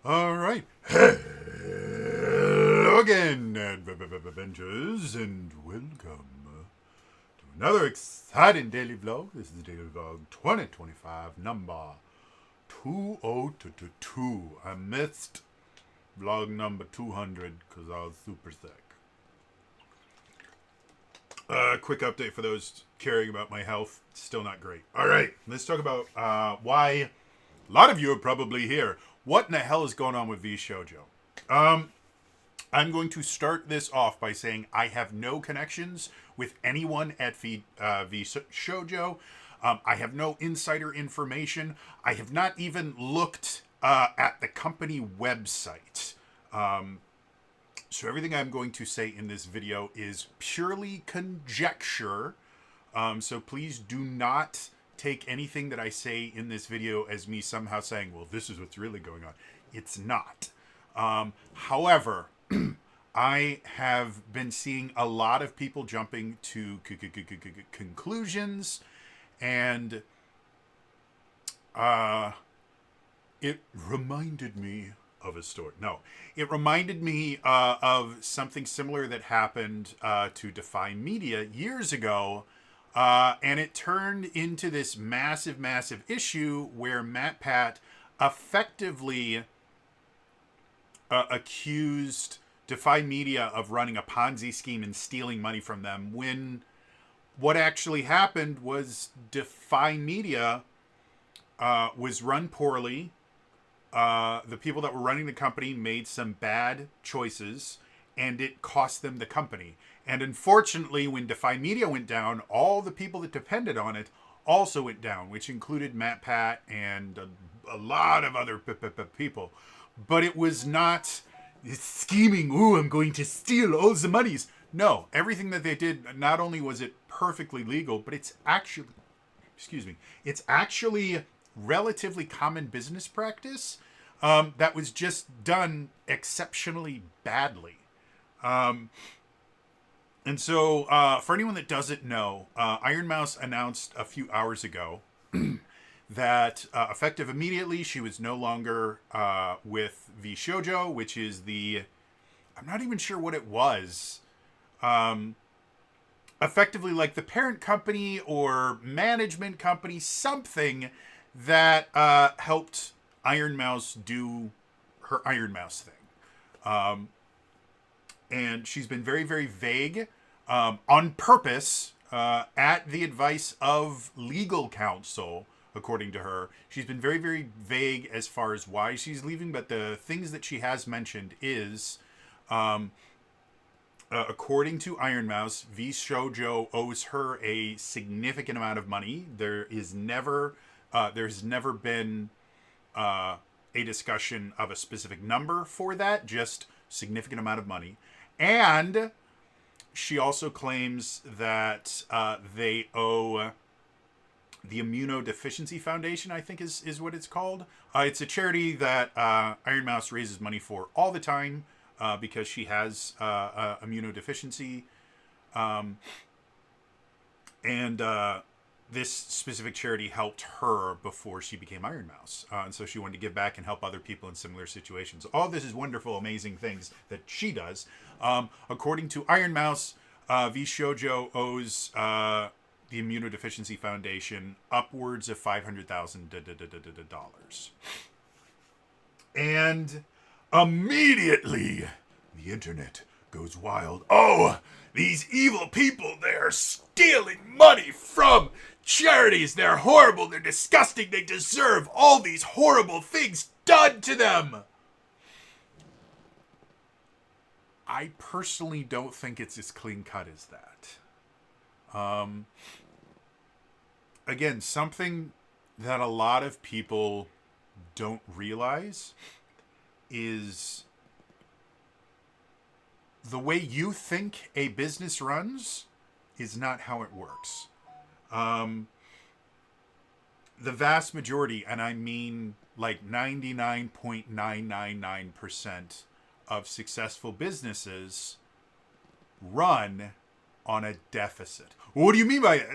All right. Hello again, Avengers, and welcome to another exciting daily vlog. This is Daily Vlog 2025, number 2022. I missed vlog number 200 because I was super sick. Quick update for those caring about my health. Still not great. All right, let's talk about why a lot of you are probably here. What in the hell is going on with Vshojo? I'm going to start this off by saying I have no connections with anyone at Vshojo. I have no insider information. I have not even looked at the company website. So everything I'm going to say in this video is purely conjecture. So please do not take anything that I say in this video as me somehow saying, well, this is what's really going on. It's not. However, I have been seeing a lot of people jumping to conclusions, and it reminded me of a story. No, it reminded me of something similar that happened to Defy Media years ago. And it turned into this massive, massive issue where MatPat effectively accused Defy Media of running a Ponzi scheme and stealing money from them, when what actually happened was Defy Media was run poorly. The people that were running the company made some bad choices, and it cost them the company. And unfortunately, when Defy Media went down, all the people that depended on it also went down, which included MatPat and a lot of other people. But it was not scheming, ooh, I'm going to steal all the monies. No, everything that they did, not only was it perfectly legal, but it's actually, it's actually relatively common business practice that was just done exceptionally badly. And so, for anyone that doesn't know, Iron Mouse announced a few hours ago that effective immediately, she was no longer with Vshojo, which is the, I'm not even sure what it was. Effectively like the parent company or management company, something that helped Iron Mouse do her Iron Mouse thing. And she's been very, very vague on purpose at the advice of legal counsel, according to her. She's been very, very vague as far as why she's leaving, but the things that she has mentioned is, according to Iron Mouse, Vshojo owes her a significant amount of money. There's never been a discussion of a specific number for that, just significant amount of money. And she also claims that they owe the Immunodeficiency Foundation, I think is what it's called. It's a charity that Iron Mouse raises money for all the time because she has immunodeficiency. And this specific charity helped her before she became Iron Mouse. And so she wanted to give back and help other people in similar situations. All this is wonderful, amazing things that she does. According to Iron Mouse, Vshojo owes the Immunodeficiency Foundation upwards of $500,000. And immediately, the internet goes wild. Oh, these evil people, they're stealing money from charities. They're horrible. They're disgusting. They deserve all these horrible things done to them. I personally don't think it's as clean cut as that. Again, something that a lot of people don't realize is the way you think a business runs is not how it works. The vast majority, and I mean like 99.999% of successful businesses run on a deficit. What do you mean by it?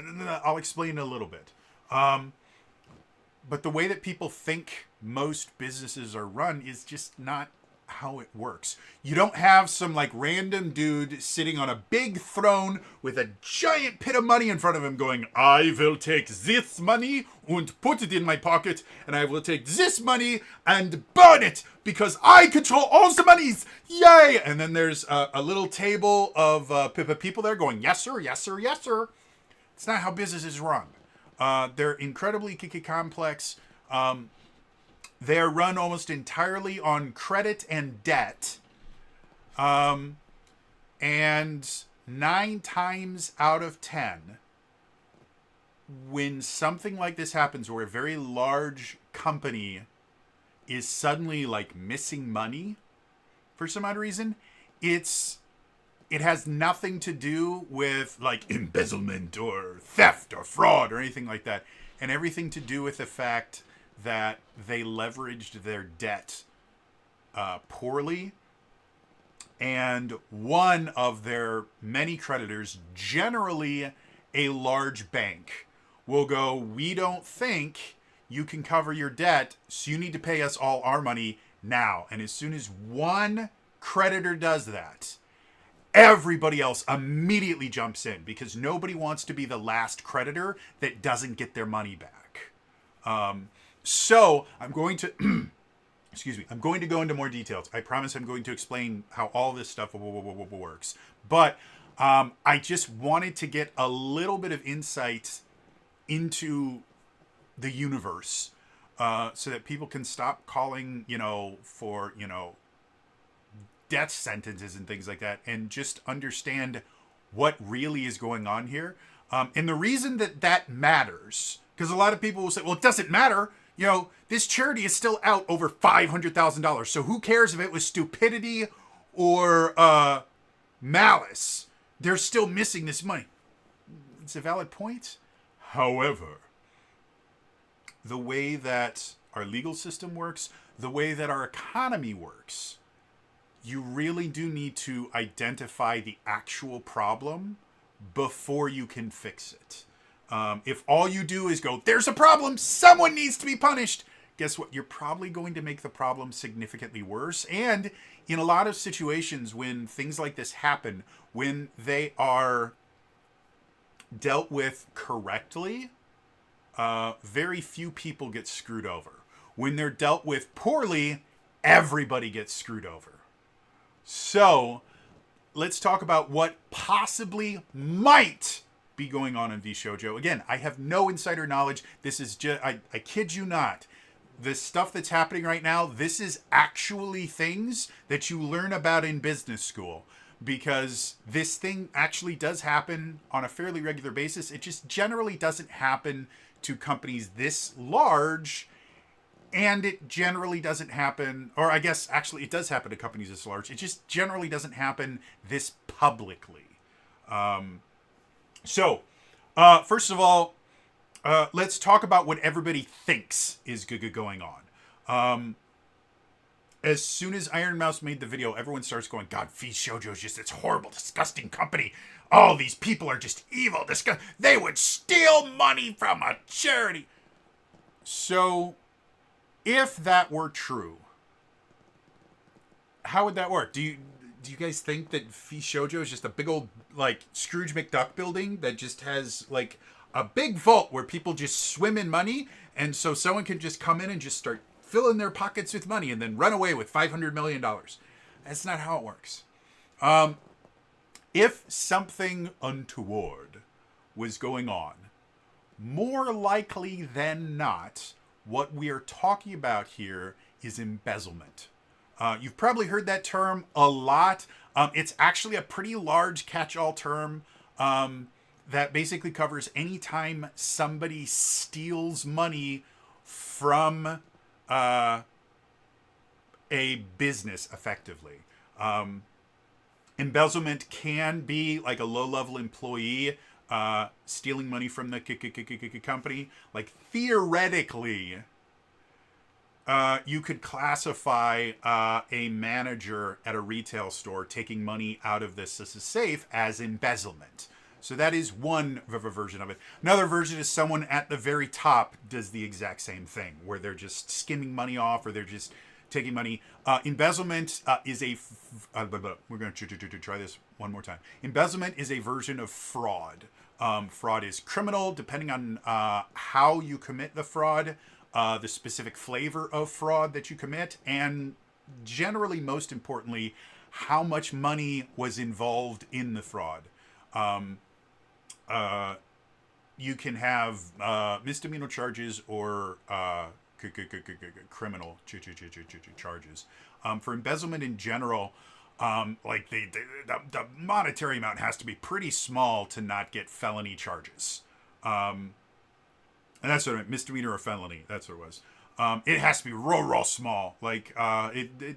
I'll explain in a little bit. But the way that people think most businesses are run is just not how it works. You don't have some like random dude sitting on a big throne with a giant pit of money in front of him going, I will take this money and put it in my pocket, and I will take this money and burn it because I control all the monies. Yay! And then there's a little table of people there going, yes sir, yes sir, yes sir. It's not how businesses run. They're incredibly complex. They're run almost entirely on credit and debt. And 9 times out of 10, when something like this happens where a very large company is suddenly like missing money for some odd reason, it has nothing to do with like embezzlement or theft or fraud or anything like that, and everything to do with the fact that they leveraged their debt poorly, and one of their many creditors, generally a large bank, will go, we don't think you can cover your debt, so you need to pay us all our money now. And as soon as one creditor does that, everybody else immediately jumps in, because nobody wants to be the last creditor that doesn't get their money back. So I'm going to, excuse me, I'm going to go into more details. I promise I'm going to explain how all this stuff works. But I just wanted to get a little bit of insight into the universe so that people can stop calling, for, death sentences and things like that, and just understand what really is going on here. And the reason that matters, because a lot of people will say, well, it doesn't matter. This charity is still out over $500,000. So who cares if it was stupidity or malice? They're still missing this money. It's a valid point. However, the way that our legal system works, the way that our economy works, you really do need to identify the actual problem before you can fix it. If all you do is go, there's a problem, someone needs to be punished, guess what? You're probably going to make the problem significantly worse. And in a lot of situations when things like this happen, when they are dealt with correctly, very few people get screwed over. When they're dealt with poorly, everybody gets screwed over. So let's talk about what possibly might be going on in Vshojo. Again, I have no insider knowledge. This is just, I kid you not. The stuff that's happening right now, this is actually things that you learn about in business school, because this thing actually does happen on a fairly regular basis. It just generally doesn't happen to companies this large, and it generally doesn't happen, or I guess actually it does happen to companies this large. It just generally doesn't happen this publicly. So, first of all, let's talk about what everybody thinks is going on. As soon as Iron Mouse made the video, everyone starts going, God, Vshojo is just this horrible, disgusting company. All these people are just evil. They would steal money from a charity. So, if that were true, how would that work? Do you guys think that Vshojo is just a big old, like, Scrooge McDuck building that just has, like, a big vault where people just swim in money, and so someone can just come in and just start filling their pockets with money and then run away with $500 million? That's not how it works. If something untoward was going on, more likely than not, what we are talking about here is embezzlement. You've probably heard that term a lot. It's actually a pretty large catch-all term that basically covers any time somebody steals money from a business, effectively. Embezzlement can be like a low-level employee stealing money from the company. Like, theoretically, you could classify a manager at a retail store taking money out of this safe as embezzlement. So that is one version of it. Another version is someone at the very top does the exact same thing, where they're just skimming money off, or they're just taking money. Embezzlement is we're going to try this one more time. Embezzlement is a version of fraud. Fraud is criminal, depending on how you commit the fraud, the specific flavor of fraud that you commit, and generally, most importantly, how much money was involved in the fraud. You can have misdemeanor charges or criminal charges. For embezzlement in general, like the monetary amount has to be pretty small to not get felony charges. And that's what I meant, misdemeanor or felony. That's what it was. It has to be real small. Like, it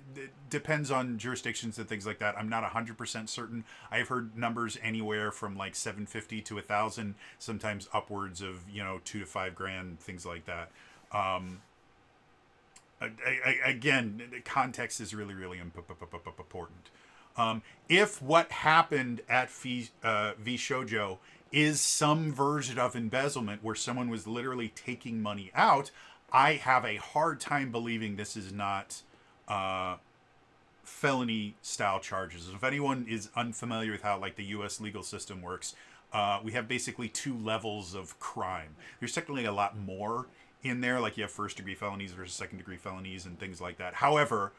depends on jurisdictions and things like that. I'm not 100% certain. I've heard numbers anywhere from like $750 to $1,000, sometimes upwards of, $2 to $5 grand, things like that. Again, context is really important. If what happened at Vshojo is some version of embezzlement where someone was literally taking money out, I have a hard time believing this is not felony style charges. If anyone is unfamiliar with how like the U.S. legal system works, we have basically two levels of crime. There's technically a lot more in there, like you have first degree felonies versus second degree felonies and things like that. However,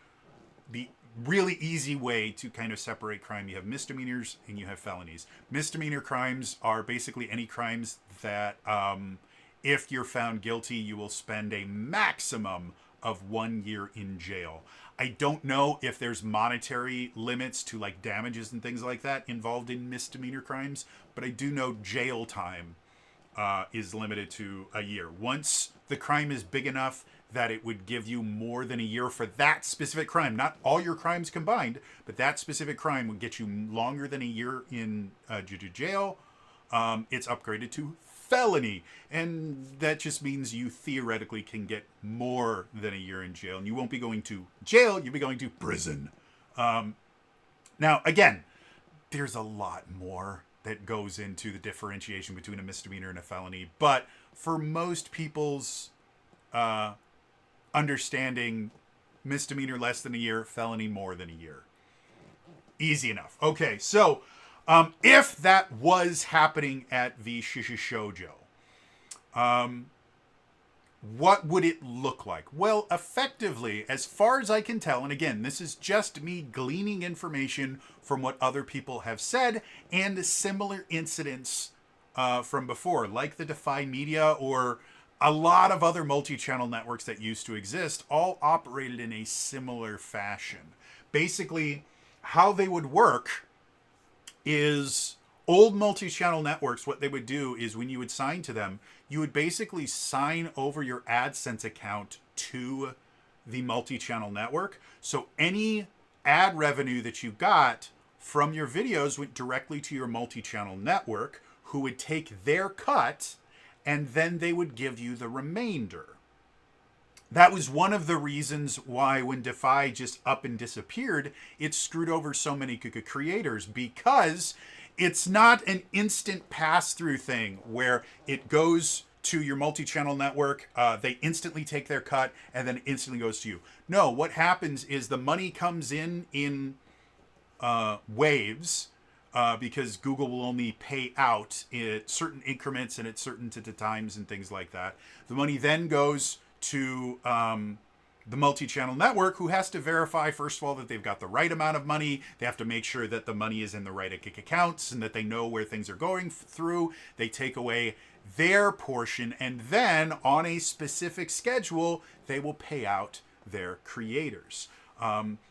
the really easy way to kind of separate crime, you have misdemeanors and you have felonies. Misdemeanor crimes are basically any crimes that if you're found guilty, you will spend a maximum of 1 year in jail. I don't know if there's monetary limits to like damages and things like that involved in misdemeanor crimes, but I do know jail time is limited to a year. Once the crime is big enough that it would give you more than a year for that specific crime, not all your crimes combined, but that specific crime would get you longer than a year in jail, it's upgraded to felony, and that just means you theoretically can get more than a year in jail, and you won't be going to jail, you'll be going to prison. Now, again, there's a lot more that goes into the differentiation between a misdemeanor and a felony, but for most people's understanding, misdemeanor less than a year, felony more than a year. Easy enough. Okay, so if that was happening at Vshojo, what would it look like? Well, effectively, as far as I can tell, and again, this is just me gleaning information from what other people have said and similar incidents from before, like the Defy Media or a lot of other multi-channel networks that used to exist, all operated in a similar fashion. Basically, how they would work is old multi-channel networks, what they would do is when you would sign to them, you would basically sign over your AdSense account to the multi-channel network. So any ad revenue that you got from your videos went directly to your multi-channel network, who would take their cut, and then they would give you the remainder. That was one of the reasons why when Defy just up and disappeared, it screwed over so many creators, because it's not an instant pass-through thing where it goes to your multi-channel network, they instantly take their cut, and then it instantly goes to you. No, what happens is the money comes in waves, because Google will only pay out in certain increments and at certain times and things like that. The money then goes to the multi-channel network, who has to verify, first of all, that they've got the right amount of money. They have to make sure that the money is in the right accounts and that they know where things are going through. They take away their portion, and then on a specific schedule, they will pay out their creators.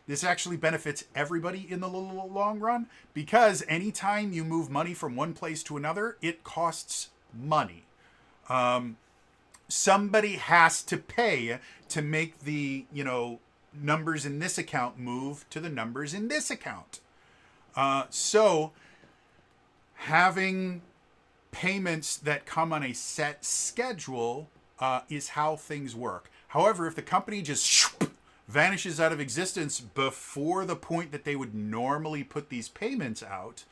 This actually benefits everybody in the long run, because anytime you move money from one place to another, it costs money. Somebody has to pay to make the, numbers in this account move to the numbers in this account. So having payments that come on a set schedule is how things work. However, if the company just vanishes out of existence before the point that they would normally put these payments out,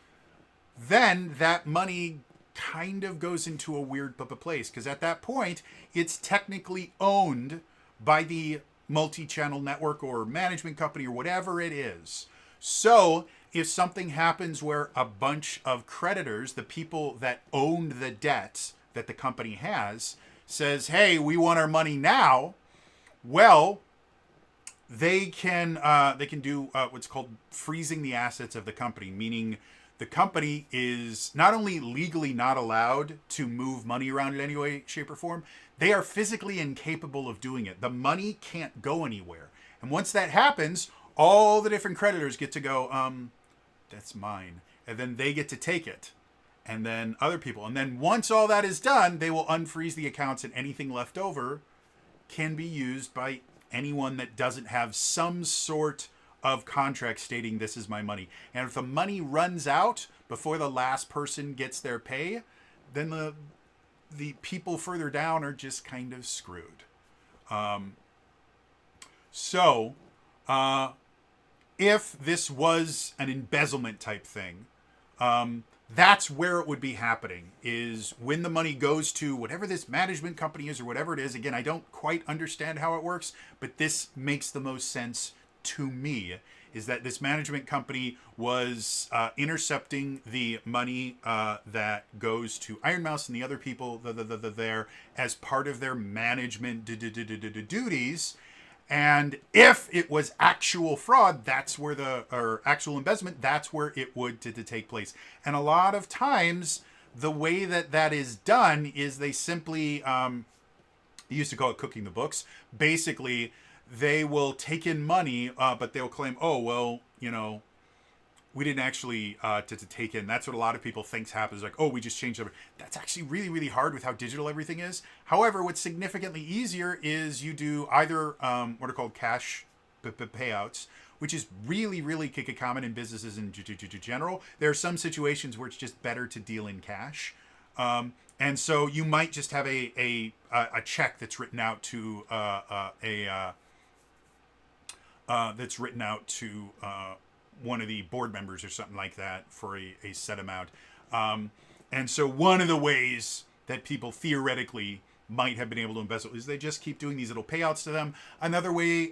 then that money kind of goes into a weird place, because at that point it's technically owned by the multi-channel network or management company or whatever it is. So if something happens where a bunch of creditors, the people that owned the debt that the company has, says, hey, we want our money now, well, they can do what's called freezing the assets of the company, meaning the company is not only legally not allowed to move money around in any way, shape, or form, they are physically incapable of doing it. The money can't go anywhere. And once that happens, all the different creditors get to go, that's mine. And then they get to take it. And then other people. And then once all that is done, they will unfreeze the accounts, and anything left over can be used by anyone that doesn't have some sort of contract stating this is my money. And if the money runs out before the last person gets their pay, then the people further down are just kind of screwed. So if this was an embezzlement type thing, that's where it would be happening, is when the money goes to whatever this management company is or whatever it is. Again, I don't quite understand how it works, but this makes the most sense to me, is that this management company was intercepting the money that goes to Iron Mouse and the other people there as part of their management duties. And if it was actual fraud, that's where or actual embezzlement, that's where it would to take place. And a lot of times, the way that is done is they simply, they used to call it cooking the books. Basically, they will take in money, but they'll claim, oh, well, we didn't actually to take in. That's what a lot of people think happens. Like, oh, we just changed over. That's actually really, really hard with how digital everything is. However, what's significantly easier is you do either what are called cash payouts, which is really, really common in businesses in general. There are some situations where it's just better to deal in cash. And so you might just have a check that's written out to one of the board members or something like that for a set amount. And so one of the ways that people theoretically might have been able to embezzle is they just keep doing these little payouts to them. Another way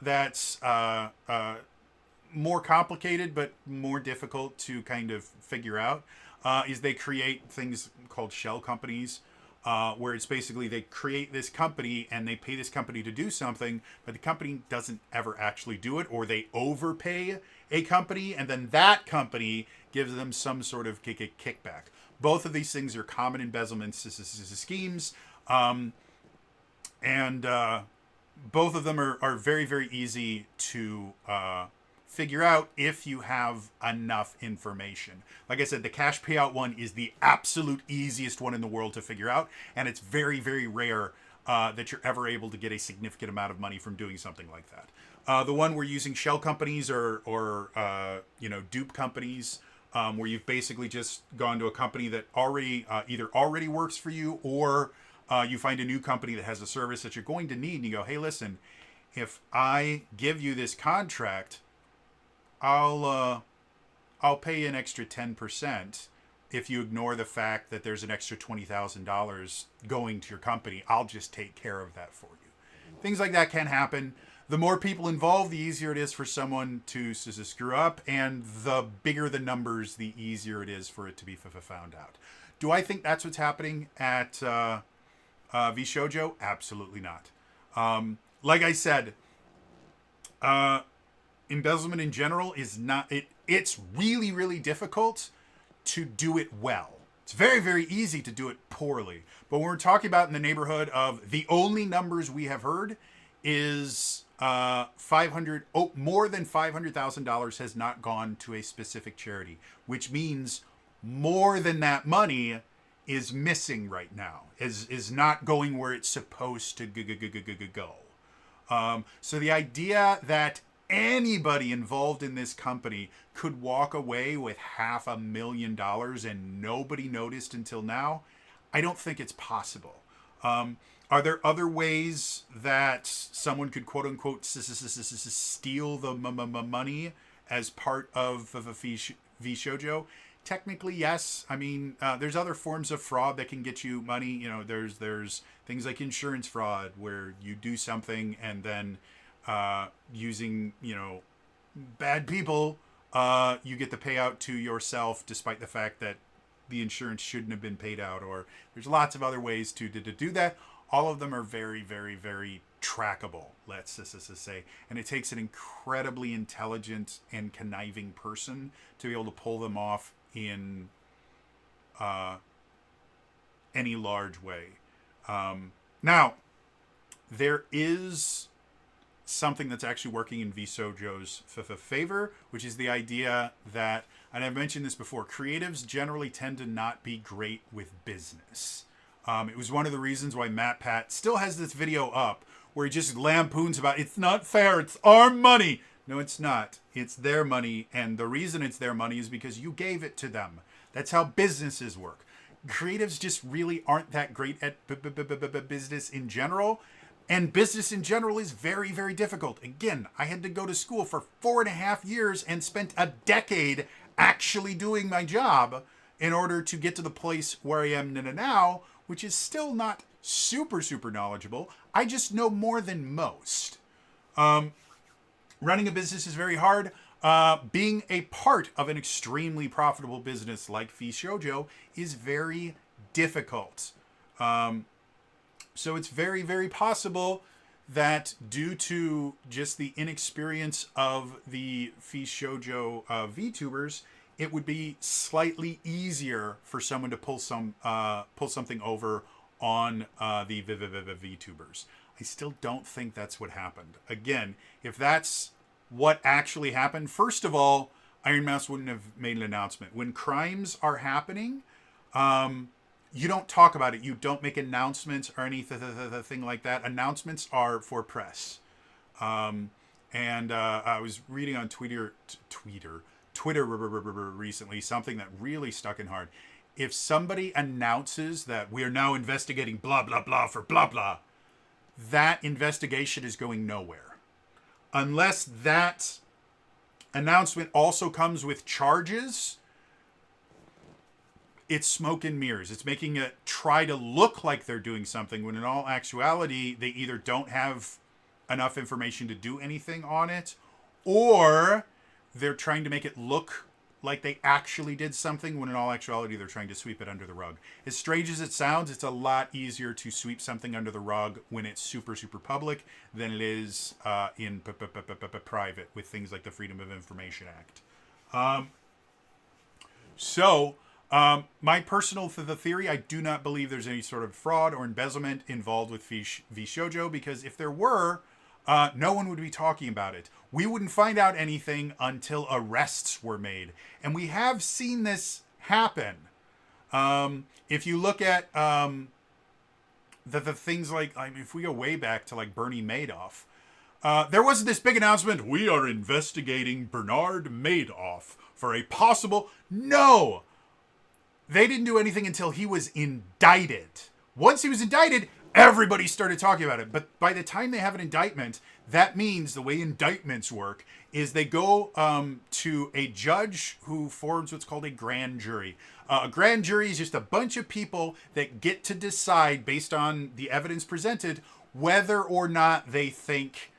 that's more complicated but more difficult to kind of figure out is they create things called shell companies, where it's basically they create this company and they pay this company to do something, but the company doesn't ever actually do it, or they overpay a company and then that company gives them some sort of kickback. Both of these things are common embezzlement schemes, and both of them are very, very easy to figure out if you have enough information. Like I said, the cash payout one is the absolute easiest one in the world to figure out, and it's very, very rare that you're ever able to get a significant amount of money from doing something like that. The one we're using shell companies or dupe companies, where you've basically just gone to a company that either already works for you, or you find a new company that has a service that you're going to need, and you go, hey, listen, if I give you this contract, I'll pay an extra 10% if you ignore the fact that there's an extra $20,000 going to your company. I'll just take care of that for you. Things like that can happen. The more people involved, the easier it is for someone to screw up, and the bigger the numbers, the easier it is for it to be found out. Do I think that's what's happening at Vshojo? Absolutely not. Like I said, embezzlement in general is not it's really, really difficult to do it well. It's very, very easy to do it poorly. But when we're talking about in the neighborhood of the only numbers we have heard is more than $500,000 has not gone to a specific charity, which means more than that money is missing right now, is not going where it's supposed to go. So the idea that anybody involved in this company could walk away with $500,000 and nobody noticed until now, I don't think it's possible. Are there other ways that someone could quote unquote steal the money as part of Vshojo? technically, yes. I mean, there's other forms of fraud that can get you money. You know, there's things like insurance fraud where you do something and then using, you know, bad people, you get the payout to yourself despite the fact that the insurance shouldn't have been paid out. Or there's lots of other ways to do that. All of them are very, very, very trackable, let's just say. And it takes an incredibly intelligent and conniving person to be able to pull them off in any large way. Now, there is something that's actually working in Vshojo's favor, which is the idea that, and I've mentioned this before, creatives generally tend to not be great with business. It was one of the reasons why MatPat still has this video up where he just lampoons about, it's not fair, it's our money. No, it's not. It's their money, and the reason it's their money is because you gave it to them. That's how businesses work. Creatives just really aren't that great at business in general, and business in general is very, very difficult. Again, I had to go to school for 4.5 years and spent a decade actually doing my job in order to get to the place where I am now, which is still not super, super knowledgeable. I just know more than most. Running a business is very hard. Being a part of an extremely profitable business like Vshojo is very difficult. So it's very, very possible that due to just the inexperience of the Vshojo VTubers, it would be slightly easier for someone to pull something over on the VTubers. I still don't think that's what happened. Again, if that's what actually happened, first of all, Iron Mouse wouldn't have made an announcement. When crimes are happening, you don't talk about it. You don't make announcements or anything like that. Announcements are for press. And I was reading on Twitter recently something that really stuck in hard. If somebody announces that we are now investigating blah, blah, blah for blah, blah, that investigation is going nowhere. Unless that announcement also comes with charges, it's smoke and mirrors. It's making it try to look like they're doing something when in all actuality, they either don't have enough information to do anything on it, or they're trying to make it look like they actually did something when in all actuality they're trying to sweep it under the rug. As strange as it sounds, it's a lot easier to sweep something under the rug when it's super, super public than it is in private with things like the Freedom of Information Act. My personal theory, I do not believe there's any sort of fraud or embezzlement involved with Vshojo, because if there were, no one would be talking about it. We wouldn't find out anything until arrests were made. And we have seen this happen. If you look at the things like, I mean, if we go way back to like Bernie Madoff, there wasn't this big announcement, we are investigating Bernard Madoff for a possible... No! They didn't do anything until he was indicted. Once he was indicted, everybody started talking about it. But by the time they have an indictment, that means the way indictments work is they go to a judge who forms what's called a grand jury. A grand jury is just a bunch of people that get to decide based on the evidence presented whether or not they think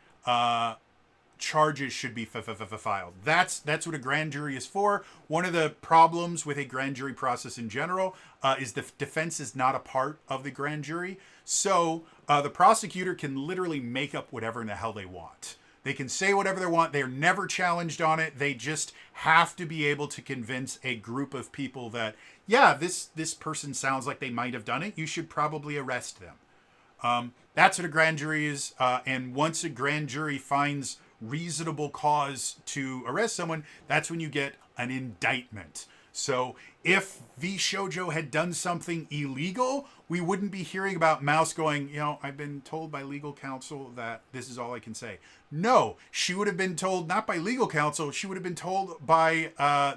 charges should be filed. That's what a grand jury is for. One of the problems with a grand jury process in general is the defense is not a part of the grand jury. So the prosecutor can literally make up whatever in the hell they want. They can say whatever they want. They're never challenged on it. They just have to be able to convince a group of people that, yeah, this person sounds like they might have done it. You should probably arrest them. That's what a grand jury is. And once a grand jury finds reasonable cause to arrest someone, that's when you get an indictment. So if Vshojo had done something illegal, we wouldn't be hearing about Mouse going, I've been told by legal counsel that this is all I can say. No, she would have been told, not by legal counsel, she would have been told by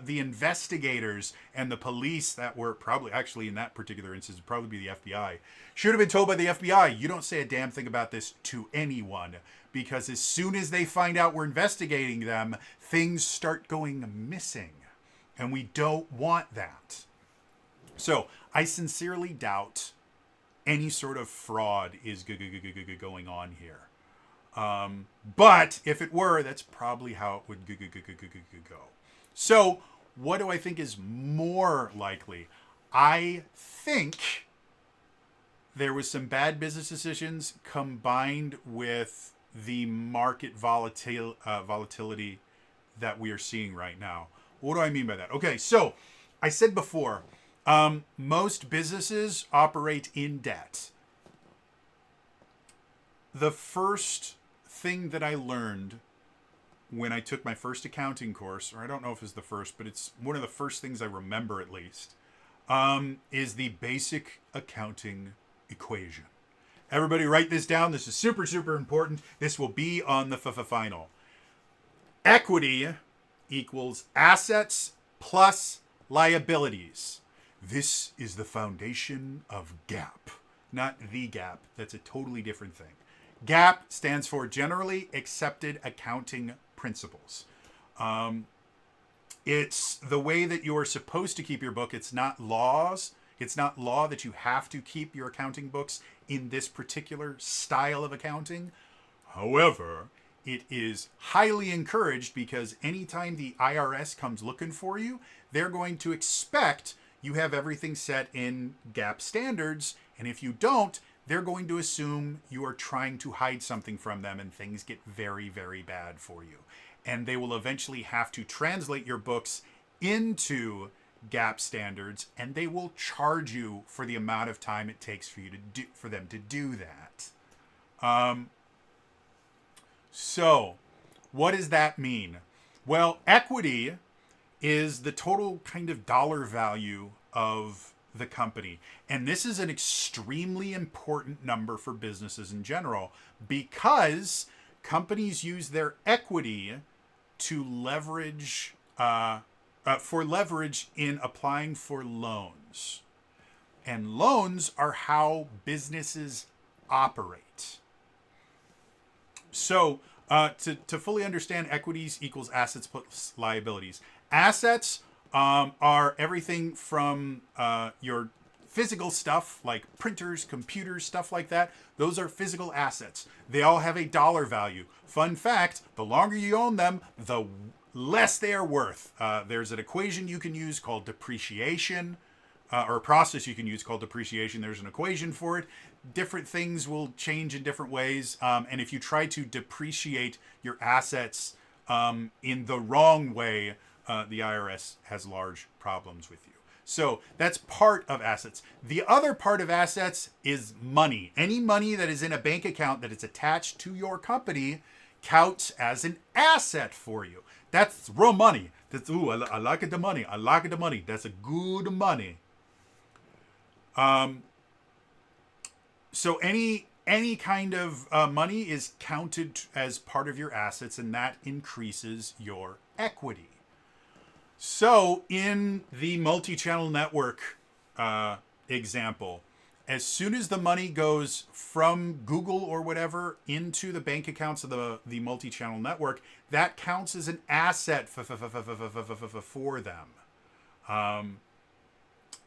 the investigators and the police that were probably, actually in that particular instance, would probably be the FBI. She would have been told by the FBI, you don't say a damn thing about this to anyone, because as soon as they find out we're investigating them, things start going missing. And we don't want that. So I sincerely doubt any sort of fraud is going on here. But if it were, that's probably how it would go. So what do I think is more likely? I think there was some bad business decisions combined with the market volatility that we are seeing right now. What do I mean by that? Okay, so I said before, most businesses operate in debt. The first thing that I learned when I took my first accounting course, or I don't know if it was the first, but it's one of the first things I remember at least, is the basic accounting equation. Everybody write this down. This is super, super important. This will be on the final. Equity equals assets plus liabilities. This is the foundation of GAAP, not the GAAP. That's a totally different thing. GAAP stands for Generally Accepted Accounting Principles. It's the way that you're supposed to keep your book. It's not laws. It's not law that you have to keep your accounting books in this particular style of accounting. However, it is highly encouraged because anytime the IRS comes looking for you, they're going to expect you have everything set in GAAP standards. And if you don't, they're going to assume you are trying to hide something from them and things get very, very bad for you. And they will eventually have to translate your books into GAAP standards, and they will charge you for the amount of time it takes for you to do, for them to do that. So what does that mean? Well, equity is the total kind of dollar value of the company. And this is an extremely important number for businesses in general because companies use their equity to leverage for leverage in applying for loans. And loans are how businesses operate. So to fully understand, equities equals assets plus liabilities. Assets are everything from your physical stuff like printers, computers, stuff like that. Those are physical assets. They all have a dollar value. Fun fact, the longer you own them, the less they are worth. There's an equation you can use called depreciation, or a process you can use called depreciation. There's an equation for it. Different things will change in different ways. And if you try to depreciate your assets in the wrong way, the IRS has large problems with you. So that's part of assets. The other part of assets is money. Any money that is in a bank account that is attached to your company counts as an asset for you. That's real money. That's, ooh, I like it, the money. I like it, the money. That's a good money. So any kind of money is counted as part of your assets, and that increases your equity. So in the multi-channel network example, as soon as the money goes from Google or whatever into the bank accounts of the multi-channel network, that counts as an asset for them.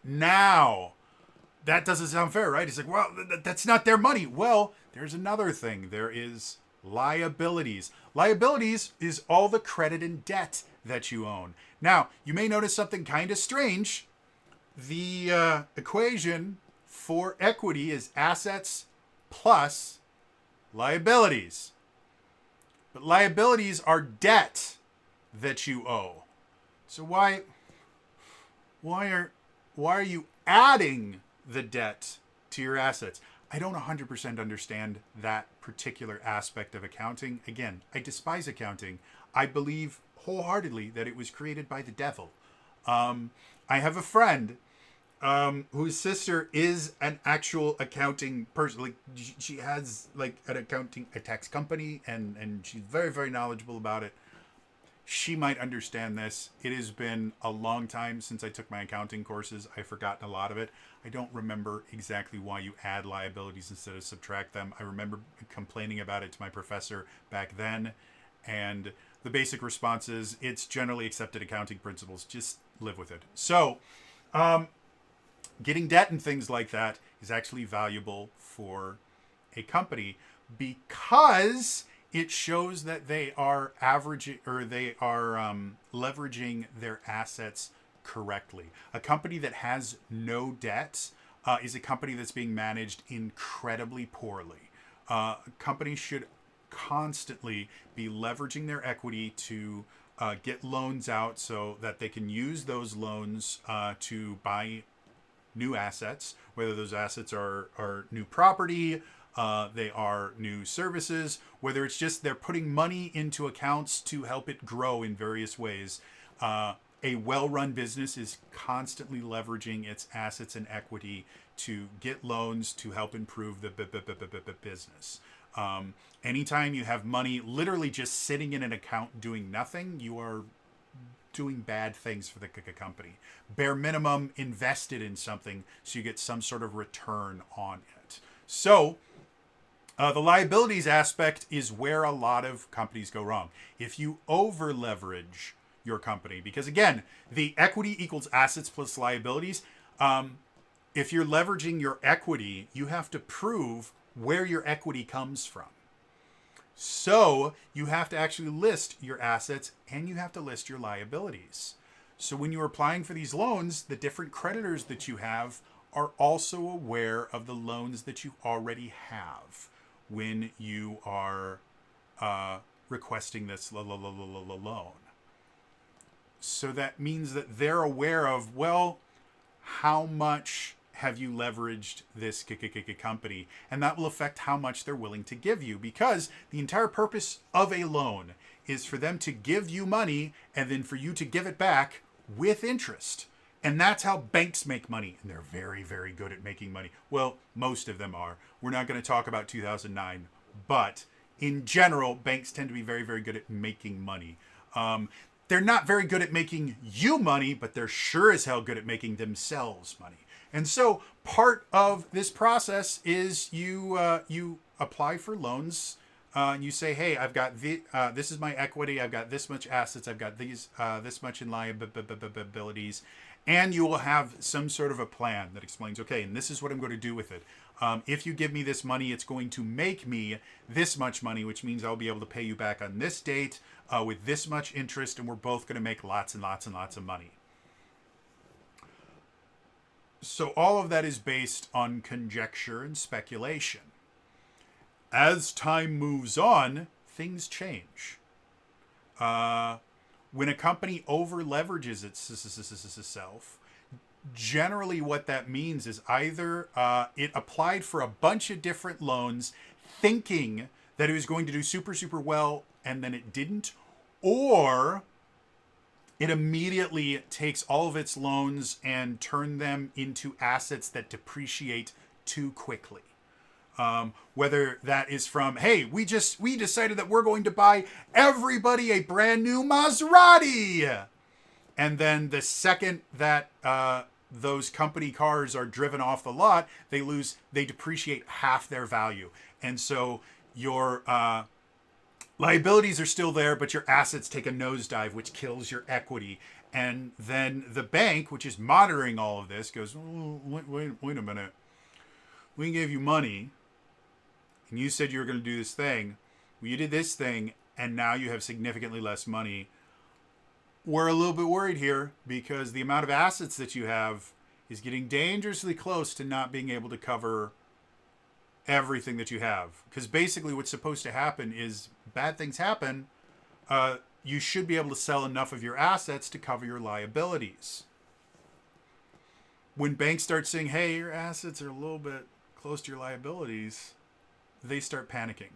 Now, that doesn't sound fair, right? It's like, well, that's not their money. Well, there's another thing. There is liabilities. Liabilities is all the credit and debt that you own. Now, you may notice something kind of strange. The equation for equity is assets plus liabilities. But liabilities are debt that you owe. So why are you adding the debt to your assets? I don't 100% understand that particular aspect of accounting. Again, I despise accounting. I believe wholeheartedly that it was created by the devil. I have a friend whose sister is an actual accounting person. Like, she has like a tax company, and she's very, very knowledgeable about it. She might understand this. It has been a long time since I took my accounting courses. I've forgotten a lot of it. I don't remember exactly why you add liabilities instead of subtract them. I remember complaining about it to my professor back then, and the basic response is it's generally accepted accounting principles. Just live with it. So, getting debt and things like that is actually valuable for a company because it shows that they are averaging or they are leveraging their assets correctly. A company that has no debt is a company that's being managed incredibly poorly. Companies should constantly be leveraging their equity to get loans out so that they can use those loans to buy new assets, whether those assets are new property, they are new services, whether it's just they're putting money into accounts to help it grow in various ways. A well-run business is constantly leveraging its assets and equity to get loans to help improve the business. Anytime you have money literally just sitting in an account doing nothing, you are doing bad things for the company. Bare minimum, invested in something so you get some sort of return on it. So the liabilities aspect is where a lot of companies go wrong. If you over leverage your company, because again, the equity equals assets plus liabilities. If you're leveraging your equity, you have to prove where your equity comes from. So you have to actually list your assets and you have to list your liabilities. So when you're applying for these loans, the different creditors that you have are also aware of the loans that you already have when you are requesting this loan. So that means that they're aware of, well, how much have you leveraged this company? And that will affect how much they're willing to give you, because the entire purpose of a loan is for them to give you money and then for you to give it back with interest. And that's how banks make money. And they're very, very good at making money. Well, most of them are. We're not going to talk about 2009, but in general, banks tend to be very, very good at making money. They're not very good at making you money, but they're sure as hell good at making themselves money. And so part of this process is you apply for loans. And you say, hey, I've got this is my equity. I've got this much assets. I've got this much in liabilities. And you will have some sort of a plan that explains, okay, and this is what I'm going to do with it. If you give me this money, it's going to make me this much money, which means I'll be able to pay you back on this date with this much interest, and we're both going to make lots and lots and lots of money. So all of that is based on conjecture and speculation. As time moves on, things change. When a company over leverages itself, generally what that means is either it applied for a bunch of different loans thinking that it was going to do super, super well and then it didn't, or it immediately takes all of its loans and turn them into assets that depreciate too quickly. Whether that is from, hey, we decided that we're going to buy everybody a brand new Maserati. And then the second that those company cars are driven off the lot, they depreciate half their value. And so your liabilities are still there, but your assets take a nosedive, which kills your equity. And then the bank, which is monitoring all of this, goes, oh, wait a minute. We gave you money, and you said you were going to do this thing. Well, you did this thing, and now you have significantly less money. We're a little bit worried here because the amount of assets that you have is getting dangerously close to not being able to cover everything that you have. Because basically what's supposed to happen is bad things happen. You should be able to sell enough of your assets to cover your liabilities. When banks start saying, hey, your assets are a little bit close to your liabilities, they start panicking.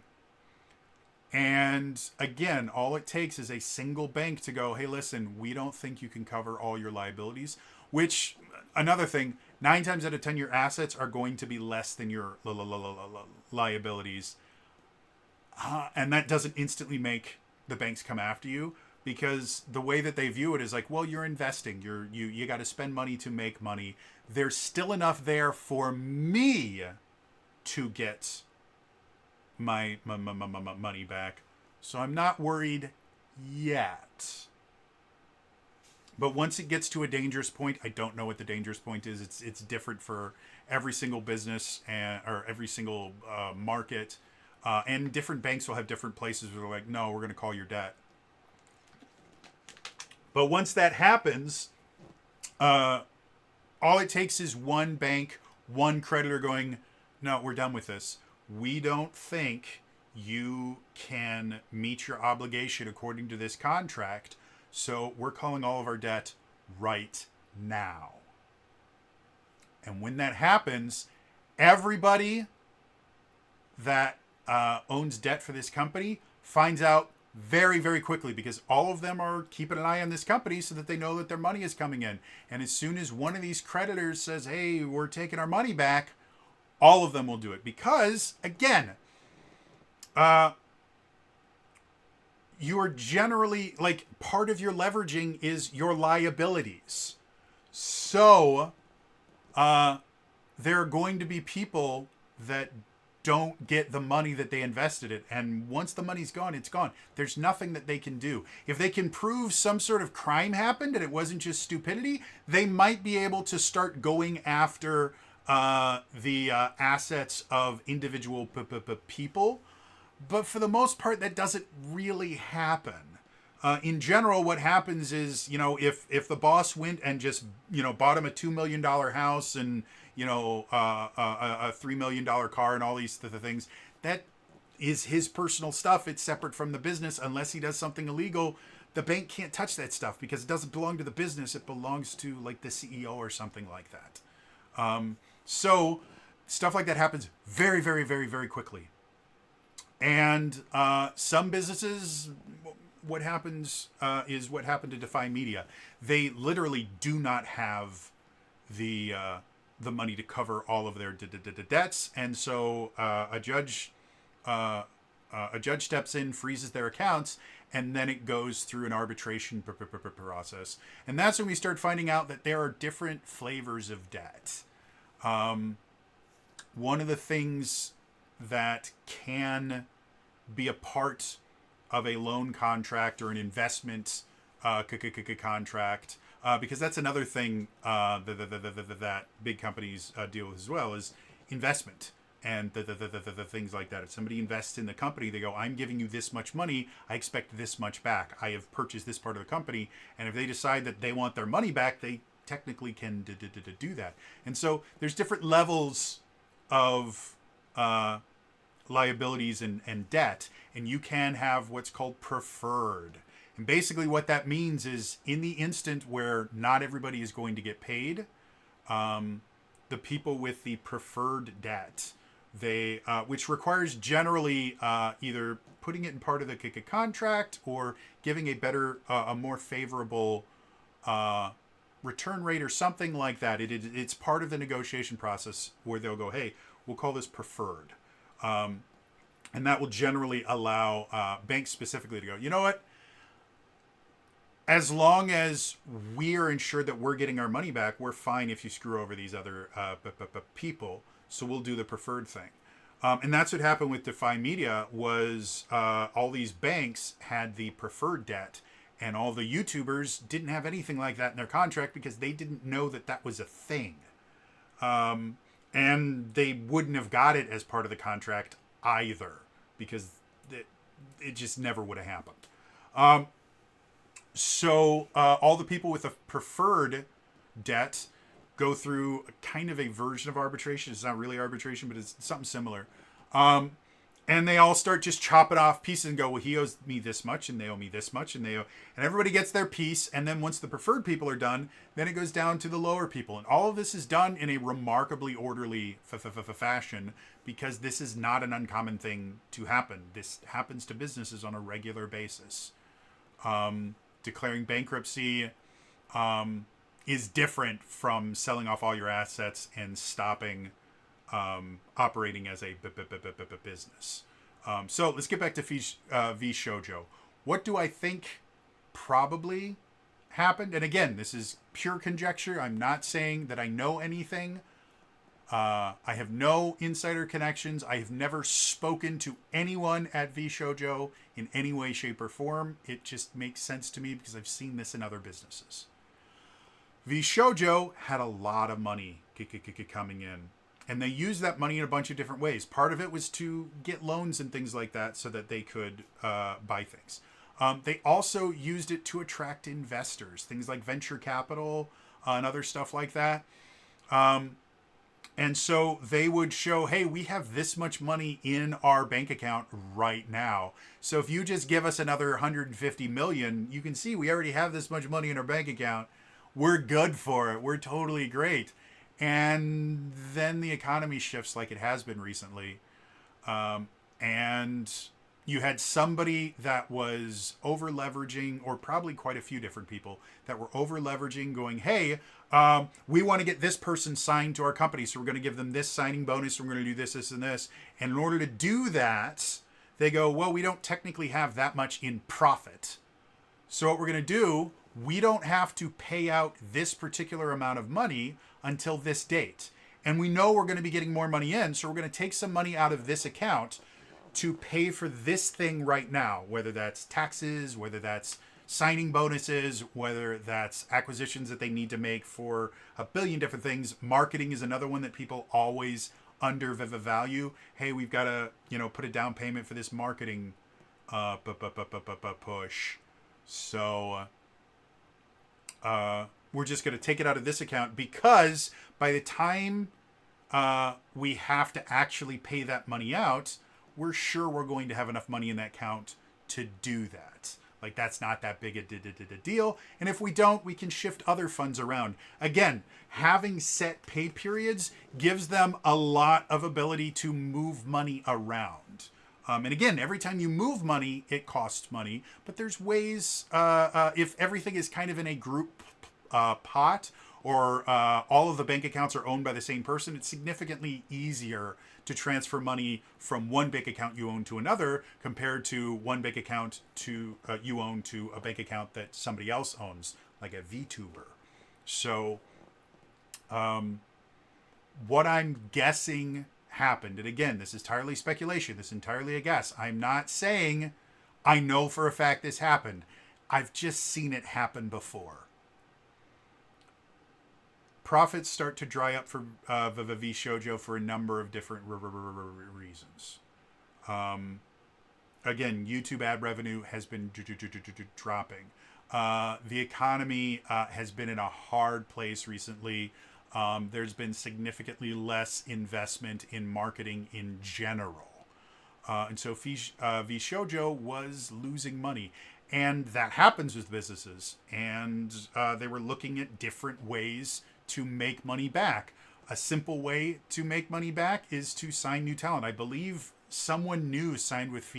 And again, all it takes is a single bank to go, hey, listen, we don't think you can cover all your liabilities, which, another thing, 9 times out of 10, your assets are going to be less than your liabilities. And that doesn't instantly make the banks come after you, because the way that they view it is like, well, you're investing. You got to spend money to make money. There's still enough there for me to get my money back. So I'm not worried yet. But once it gets to a dangerous point, I don't know what the dangerous point is. It's different for every single business or every single market, and different banks will have different places where they're like, no, we're going to call your debt. But once that happens, all it takes is one bank, one creditor going, no, we're done with this. We don't think you can meet your obligation according to this contract, so we're calling all of our debt right now. And when that happens, everybody that owns debt for this company finds out very, very quickly, because all of them are keeping an eye on this company so that they know that their money is coming in. And as soon as one of these creditors says, hey, we're taking our money back, all of them will do it. Because, again, you are generally, like, part of your leveraging is your liabilities. So there are going to be people that don't get the money that they invested in. And once the money's gone, it's gone. There's nothing that they can do. If they can prove some sort of crime happened and it wasn't just stupidity, they might be able to start going after the assets of individual people. But for the most part, that doesn't really happen. In general, what happens is, if the boss went and just, bought him a $2 million house and, a $3 million car and all these things, that is his personal stuff. It's separate from the business. Unless he does something illegal, the bank can't touch that stuff because it doesn't belong to the business. It belongs to, like, the CEO or something like that. So stuff like that happens very, very, very, very quickly. And some businesses, what happens is what happened to Defy Media. They literally do not have the money to cover all of their debts, and so a judge steps in, freezes their accounts, and then it goes through an arbitration process. And that's when we start finding out that there are different flavors of debt. One of the things that can be a part of a loan contract or an investment contract, because that's another thing that big companies deal with as well, is investment and the things like that. If somebody invests in the company, they go, I'm giving you this much money, I expect this much back. I have purchased this part of the company. And if they decide that they want their money back, they technically can do that. And so there's different levels of liabilities and debt, and you can have what's called preferred. And basically what that means is, in the instant where not everybody is going to get paid, the people with the preferred debt, they which requires generally either putting it in part of the contract or giving a more favorable return rate or something like that. It's part of the negotiation process where they'll go, hey, we'll call this preferred. And that will generally allow banks specifically to go, you know what? As long as we're ensured that we're getting our money back, we're fine if you screw over these other people. So we'll do the preferred thing. And that's what happened with Defy Media was all these banks had the preferred debt, and all the YouTubers didn't have anything like that in their contract because they didn't know that that was a thing. And they wouldn't have got it as part of the contract either, because it just never would have happened. So all the people with a preferred debt go through kind of a version of arbitration. It's not really arbitration, but it's something similar. And they all start just chopping off pieces and go, well, he owes me this much, and they owe me this much, and everybody gets their piece. And then once the preferred people are done, then it goes down to the lower people. And all of this is done in a remarkably orderly fashion, because this is not an uncommon thing to happen. This happens to businesses on a regular basis. Declaring bankruptcy is different from selling off all your assets and stopping operating as a business. So let's get back to Vshojo. What do I think probably happened? And again, this is pure conjecture. I'm not saying that I know anything. I have no insider connections. I have never spoken to anyone at Vshojo in any way, shape, or form. It just makes sense to me because I've seen this in other businesses. Vshojo had a lot of money coming in. And they used that money in a bunch of different ways. Part of it was to get loans and things like that so that they could buy things. They also used it to attract investors, things like venture capital and other stuff like that. And so they would show, hey, we have this much money in our bank account right now. So if you just give us another 150 million, you can see we already have this much money in our bank account. We're good for it. We're totally great. And then the economy shifts like it has been recently. And you had somebody that was over leveraging, or probably quite a few different people that were over leveraging, going, hey, we want to get this person signed to our company. So we're going to give them this signing bonus. And we're going to do this, this, and this. And in order to do that, they go, well, we don't technically have that much in profit. So what we're going to do, we don't have to pay out this particular amount of money until this date. And we know we're going to be getting more money in, so we're going to take some money out of this account to pay for this thing right now, whether that's taxes, whether that's signing bonuses, whether that's acquisitions that they need to make for a billion different things. Marketing is another one that people always undervalue. Hey, we've got to, put a down payment for this marketing push. So we're just going to take it out of this account, because by the time we have to actually pay that money out, we're sure we're going to have enough money in that account to do that. Like, that's not that big a deal. And if we don't, we can shift other funds around. Again, having set pay periods gives them a lot of ability to move money around. And again, every time you move money, it costs money. But there's ways, if everything is kind of in a group pot, or all of the bank accounts are owned by the same person, it's significantly easier to transfer money from one bank account you own to another, compared to one bank account to you own to a bank account that somebody else owns, like a VTuber. So what I'm guessing happened, and again, this is entirely speculation, this is entirely a guess. I'm not saying I know for a fact this happened. I've just seen it happen before. Profits start to dry up for Vshojo for a number of different reasons. Again, YouTube ad revenue has been dropping. The economy has been in a hard place recently. There's been significantly less investment in marketing in general. And so Vshojo was losing money. And that happens with businesses. And they were looking at different ways to make money back. A simple way to make money back is to sign new talent. I believe someone new signed with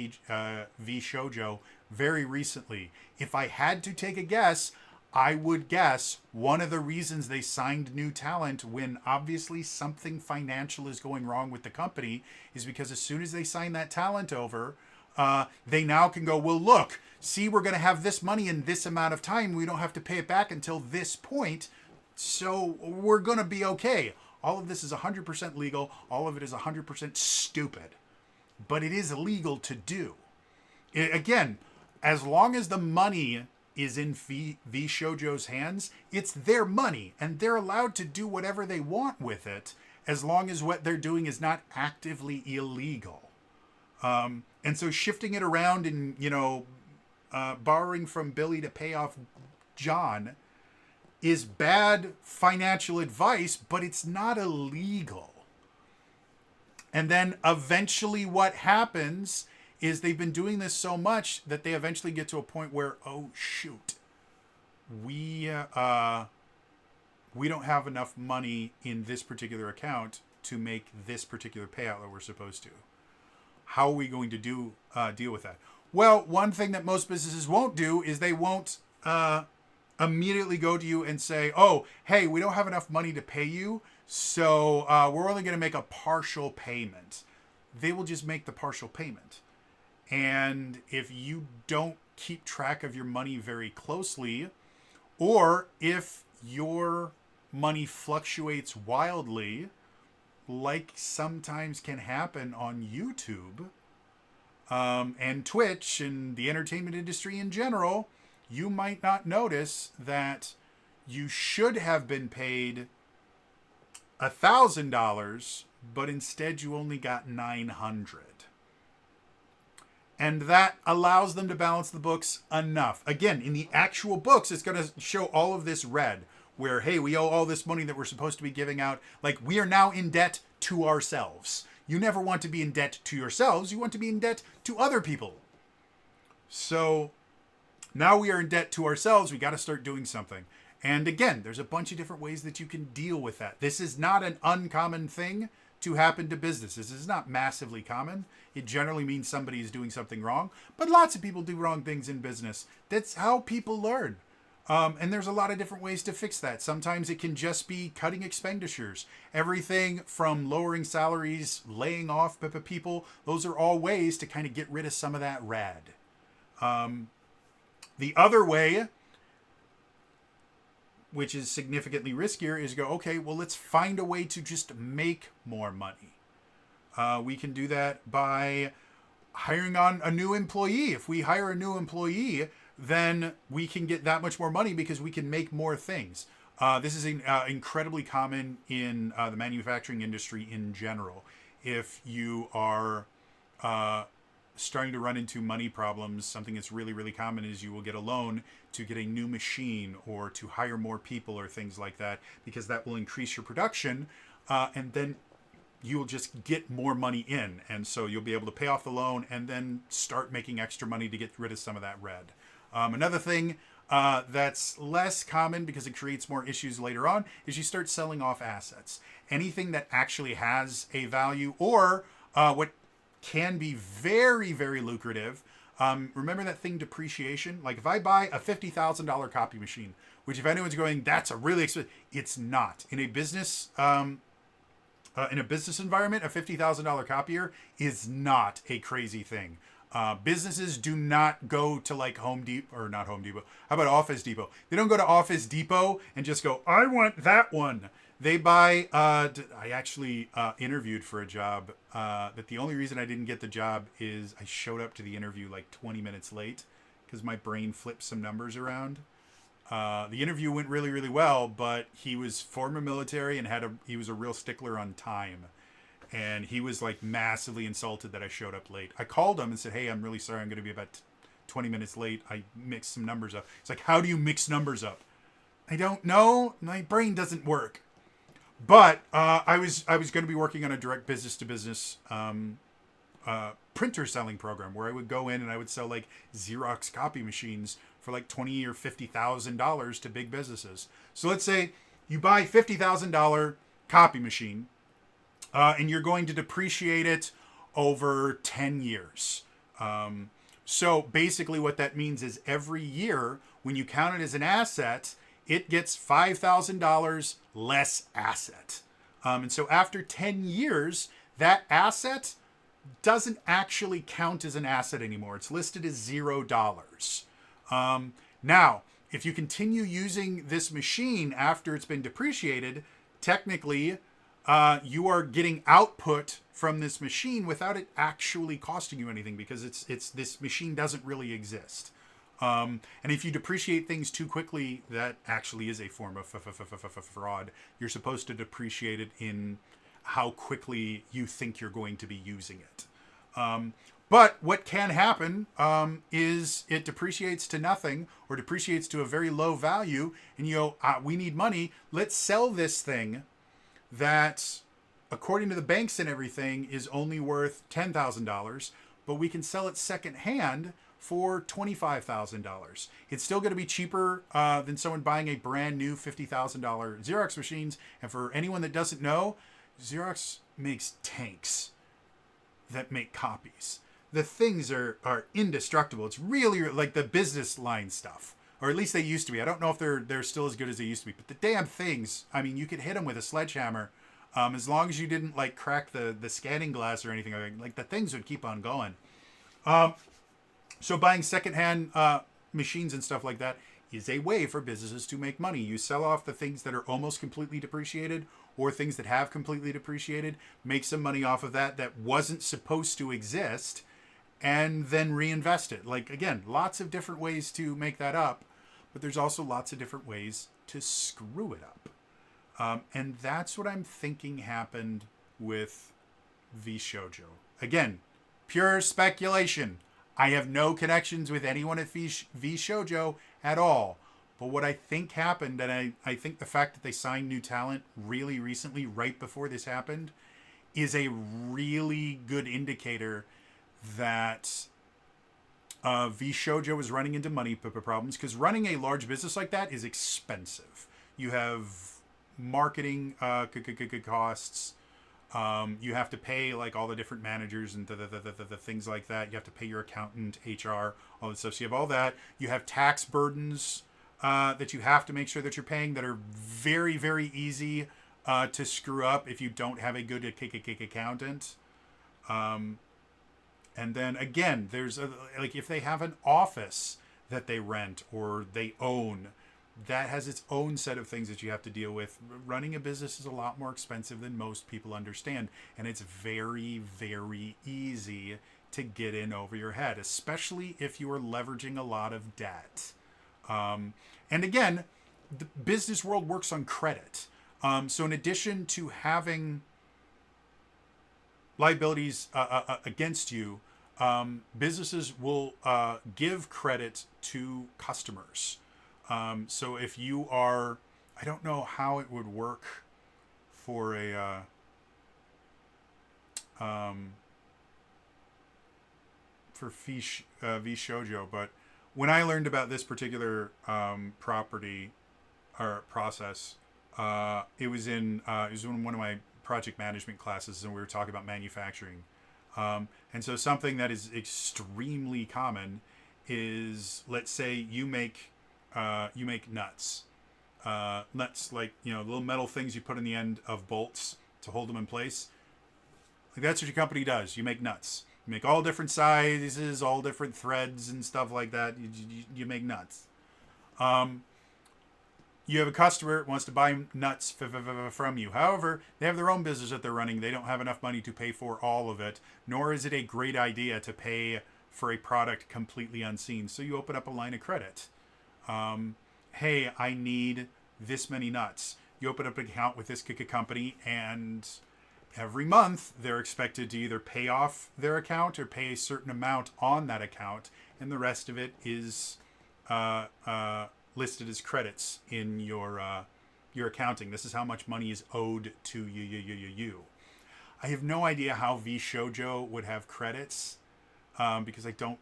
Vshojo very recently. If I had to take a guess, I would guess one of the reasons they signed new talent, when obviously something financial is going wrong with the company, is because as soon as they sign that talent over, they now can go, well, look, see, we're going to have this money in this amount of time. We don't have to pay it back until this point. So we're going to be okay. All of this is 100% legal. All of it is 100% stupid. But it is illegal to do. Again, as long as the money is in Vshojo's hands, it's their money. And they're allowed to do whatever they want with it, as long as what they're doing is not actively illegal. And so shifting it around and, borrowing from Billy to pay off John is bad financial advice, but it's not illegal. And then eventually what happens is they've been doing this so much that they eventually get to a point where, oh, shoot, we don't have enough money in this particular account to make this particular payout that we're supposed to. How are we going to deal with that? Well, one thing that most businesses won't do is they won't immediately go to you and say, oh, hey, we don't have enough money to pay you, so we're only going to make a partial payment. They will just make the partial payment. And if you don't keep track of your money very closely, or if your money fluctuates wildly, like sometimes can happen on YouTube and Twitch and the entertainment industry in general, you might not notice that you should have been paid $1,000, but instead you only got 900. And that allows them to balance the books enough. Again, in the actual books, it's going to show all of this red, where, hey, we owe all this money that we're supposed to be giving out. Like, we are now in debt to ourselves. You never want to be in debt to yourselves. You want to be in debt to other people. So now we are in debt to ourselves. We got to start doing something. And again, there's a bunch of different ways that you can deal with that. This is not an uncommon thing to happen to businesses. This is not massively common. It generally means somebody is doing something wrong, but lots of people do wrong things in business. That's how people learn. And there's a lot of different ways to fix that. Sometimes it can just be cutting expenditures. Everything from lowering salaries, laying off people, those are all ways to kind of get rid of some of that red. The other way, which is significantly riskier, is go, okay, well, let's find a way to just make more money. We can do that by hiring on a new employee. If we hire a new employee, then we can get that much more money because we can make more things. This is incredibly common in the manufacturing industry in general. If you are starting to run into money problems, something that's really, really common is you will get a loan to get a new machine or to hire more people or things like that, because that will increase your production, and then you will just get more money in. And so you'll be able to pay off the loan and then start making extra money to get rid of some of that red. Another thing that's less common because it creates more issues later on is you start selling off assets. Anything that actually has a value, or what can be very, very lucrative. Remember that thing, depreciation? Like if I buy a $50,000 copy machine, which if anyone's going, that's a really expensive, it's not. In a business environment, a $50,000 copier is not a crazy thing. Businesses do not go to like Home Depot, or not Home Depot. How about Office Depot? They don't go to Office Depot and just go, I want that one. They buy, I actually interviewed for a job, but the only reason I didn't get the job is I showed up to the interview like 20 minutes late because my brain flipped some numbers around. The interview went really, really well, but he was former military and he was a real stickler on time. And he was like massively insulted that I showed up late. I called him and said, hey, I'm really sorry. I'm going to be about 20 minutes late. I mixed some numbers up. He's like, how do you mix numbers up? I don't know. My brain doesn't work. But I was going to be working on a direct business to business printer selling program where I would go in and I would sell like Xerox copy machines for like $20,000 or $50,000 to big businesses. So let's say you buy $50,000 copy machine, and you're going to depreciate it over 10 years. So basically what that means is every year when you count it as an asset, it gets $5,000 less asset. And so after 10 years, that asset doesn't actually count as an asset anymore. It's listed as $0. Now, if you continue using this machine after it's been depreciated, technically you are getting output from this machine without it actually costing you anything, because it's this machine doesn't really exist. And if you depreciate things too quickly, that actually is a form of fraud. You're supposed to depreciate it in how quickly you think you're going to be using it. But what can happen is it depreciates to nothing or depreciates to a very low value, and you go, we need money. Let's sell this thing that, according to the banks and everything, is only worth $10,000, but we can sell it secondhand for $25,000. It's still going to be cheaper than someone buying a brand new $50,000 Xerox machines. And for anyone that doesn't know, Xerox makes tanks that make copies. The things are indestructible. It's really like the business line stuff, or at least they used to be. I don't know if they're still as good as they used to be, but the damn things, I mean, you could hit them with a sledgehammer. As long as you didn't like crack the scanning glass or anything, like the things would keep on going. So buying secondhand machines and stuff like that is a way for businesses to make money. You sell off the things that are almost completely depreciated or things that have completely depreciated, make some money off of that wasn't supposed to exist, and then reinvest it. Like, again, lots of different ways to make that up. but there's also lots of different ways to screw it up. And that's what I'm thinking happened with Vshojo. Again, pure speculation. I have no connections with anyone at Vshojo at all. But what I think happened, and I think the fact that they signed new talent really recently, right before this happened, is a really good indicator that Vshojo is running into money problems, because running a large business like that is expensive. You have marketing costs. You have to pay like all the different managers and the things like that. You have to pay your accountant, HR, all that stuff. So you have all that. You have tax burdens that you have to make sure that you're paying that are very, very easy to screw up if you don't have a good accountant. And then again, there's like if they have an office that they rent or they own, that has its own set of things that you have to deal with. Running a business is a lot more expensive than most people understand, and it's very, very easy to get in over your head, especially if you are leveraging a lot of debt. And again, the business world works on credit. So in addition to having liabilities against you, businesses will give credit to customers. So if you are, I don't know how it would work for a for Vshojo, but when I learned about this particular property or process, it was in one of my project management classes, and we were talking about manufacturing. And so something that is extremely common is, let's say you make nuts. Nuts, like, little metal things you put in the end of bolts to hold them in place. Like, that's what your company does. You make nuts. You make all different sizes, all different threads and stuff like that. You make nuts. You have a customer who wants to buy nuts from you. However, they have their own business that they're running. They don't have enough money to pay for all of it, nor is it a great idea to pay for a product completely unseen. So you open up a line of credit. Hey, I need this many nuts. You open up an account with this company, and every month they're expected to either pay off their account or pay a certain amount on that account, and the rest of it is listed as credits in your accounting. This is how much money is owed to you. I have no idea how Vshojo would have credits, because I don't.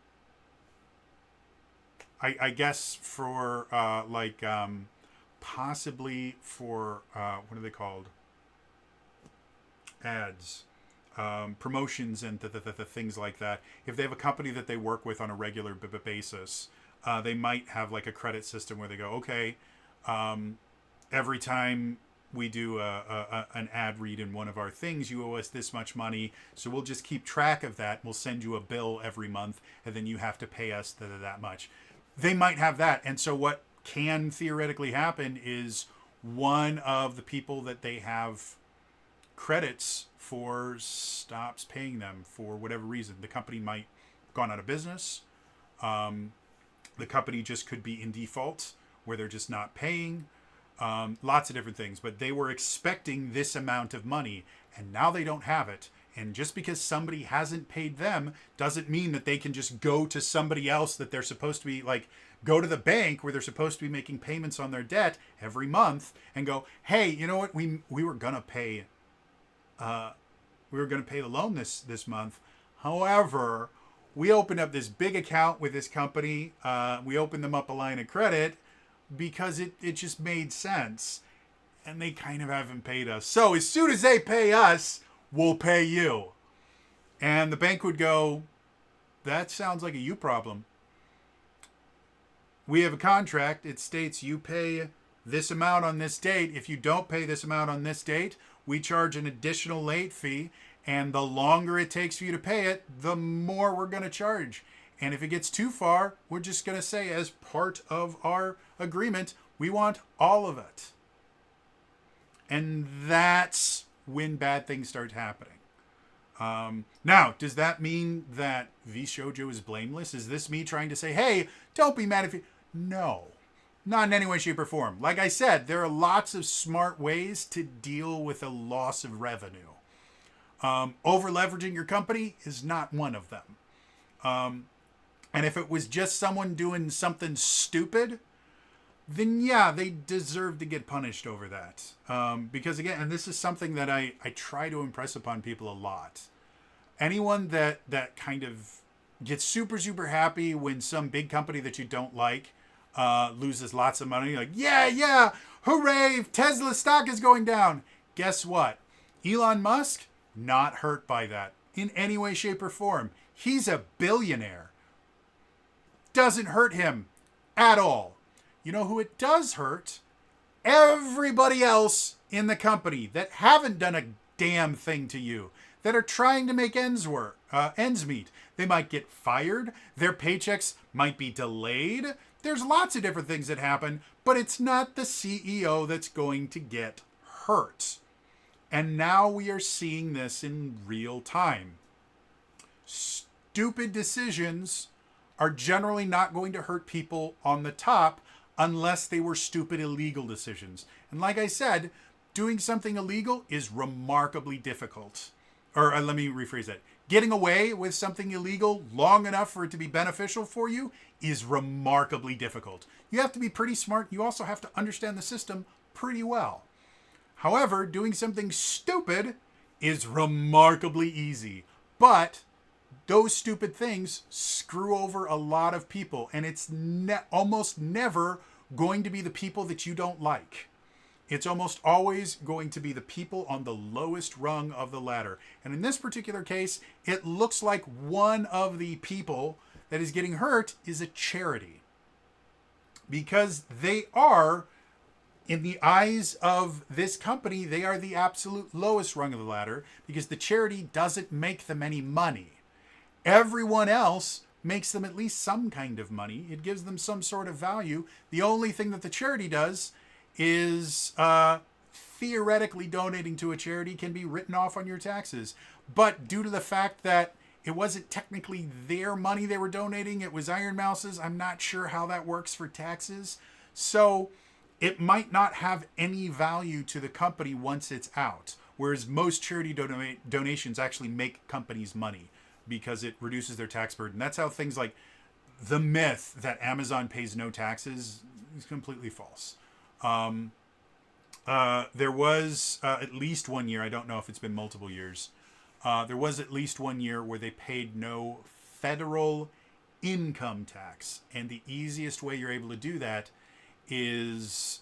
I guess for possibly for what are they called? Ads, promotions, and the things like that. If they have a company that they work with on a regular basis, they might have like a credit system where they go, okay, every time we do an ad read in one of our things, you owe us this much money, so we'll just keep track of that. We'll send you a bill every month, and then you have to pay us that much. They might have that, and so what can theoretically happen is one of the people that they have credits for stops paying them for whatever reason. The company might have gone out of business. The company just could be in default, where they're just not paying. Lots of different things, but they were expecting this amount of money, and now they don't have it. And just because somebody hasn't paid them doesn't mean that they can just go to somebody else that they're supposed to be, like, go to the bank where they're supposed to be making payments on their debt every month and go, hey, you know what? We were gonna pay the loan this month. However, we opened up this big account with this company. We opened them up a line of credit because it just made sense, and they kind of haven't paid us. So as soon as they pay us, we'll pay you. And the bank would go, that sounds like a you problem. We have a contract. It states you pay this amount on this date. If you don't pay this amount on this date, we charge an additional late fee. And the longer it takes for you to pay it, the more we're going to charge. And if it gets too far, we're just going to say, as part of our agreement, we want all of it. And that's when bad things start happening. Now, does that mean that Vshojo is blameless? Is this me trying to say, hey, don't be mad if you... No. Not in any way, shape, or form. Like I said, there are lots of smart ways to deal with a loss of revenue. Over leveraging your company is not one of them. And if it was just someone doing something stupid, then yeah, they deserve to get punished over that. Because again, and this is something that I try to impress upon people a lot. Anyone that kind of gets super, super happy when some big company that you don't like loses lots of money, like, yeah, hooray, Tesla stock is going down. Guess what? Elon Musk, not hurt by that in any way, shape, or form. He's a billionaire. Doesn't hurt him at all. You know who it does hurt? Everybody else in the company that haven't done a damn thing to you, that are trying to make ends meet. They might get fired. Their paychecks might be delayed. There's lots of different things that happen, but it's not the CEO that's going to get hurt. And now we are seeing this in real time. Stupid decisions are generally not going to hurt people on the top unless they were stupid illegal decisions. And like I said, doing something illegal is remarkably difficult. Or let me rephrase that. Getting away with something illegal long enough for it to be beneficial for you is remarkably difficult. You have to be pretty smart. You also have to understand the system pretty well. However, doing something stupid is remarkably easy. But those stupid things screw over a lot of people, and it's almost never going to be the people that you don't like. It's almost always going to be the people on the lowest rung of the ladder. And in this particular case, it looks like one of the people that is getting hurt is a charity. Because they are, in the eyes of this company, they are the absolute lowest rung of the ladder because the charity doesn't make them any money. Everyone else makes them at least some kind of money. It gives them some sort of value. The only thing that the charity does is theoretically donating to a charity can be written off on your taxes. But due to the fact that it wasn't technically their money they were donating, it was Iron Mouse's, I'm not sure how that works for taxes. So it might not have any value to the company once it's out. Whereas most charity donations actually make companies money because it reduces their tax burden. That's how things like the myth that Amazon pays no taxes is completely false. There was at least 1 year, I don't know if it's been multiple years, there was at least 1 year where they paid no federal income tax. And the easiest way you're able to do that is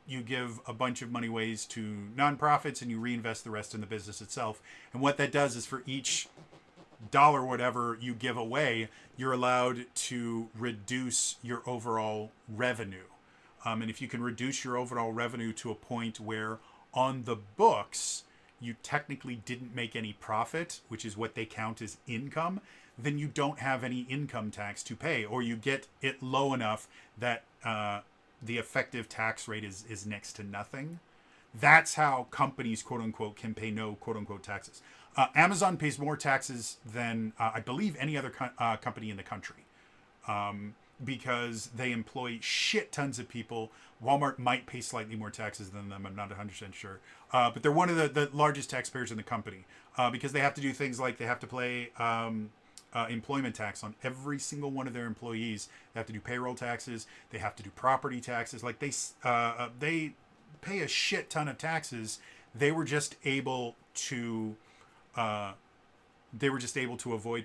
you give a bunch of money ways to nonprofits and you reinvest the rest in the business itself. And what that does is for each dollar, whatever you give away, you're allowed to reduce your overall revenue. And if you can reduce your overall revenue to a point where on the books you technically didn't make any profit, which is what they count as income, then you don't have any income tax to pay, or you get it low enough that the effective tax rate is next to nothing. That's how companies, quote unquote, can pay no, quote unquote, taxes. Amazon pays more taxes than I believe any other company in the country. Because they employ shit tons of people. Walmart might pay slightly more taxes than them. I'm not 100% sure. But they're one of the largest taxpayers in the company because they have to do things like they have to pay employment tax on every single one of their employees. They have to do payroll taxes. They have to do property taxes. Like they pay a shit ton of taxes. They were just able to avoid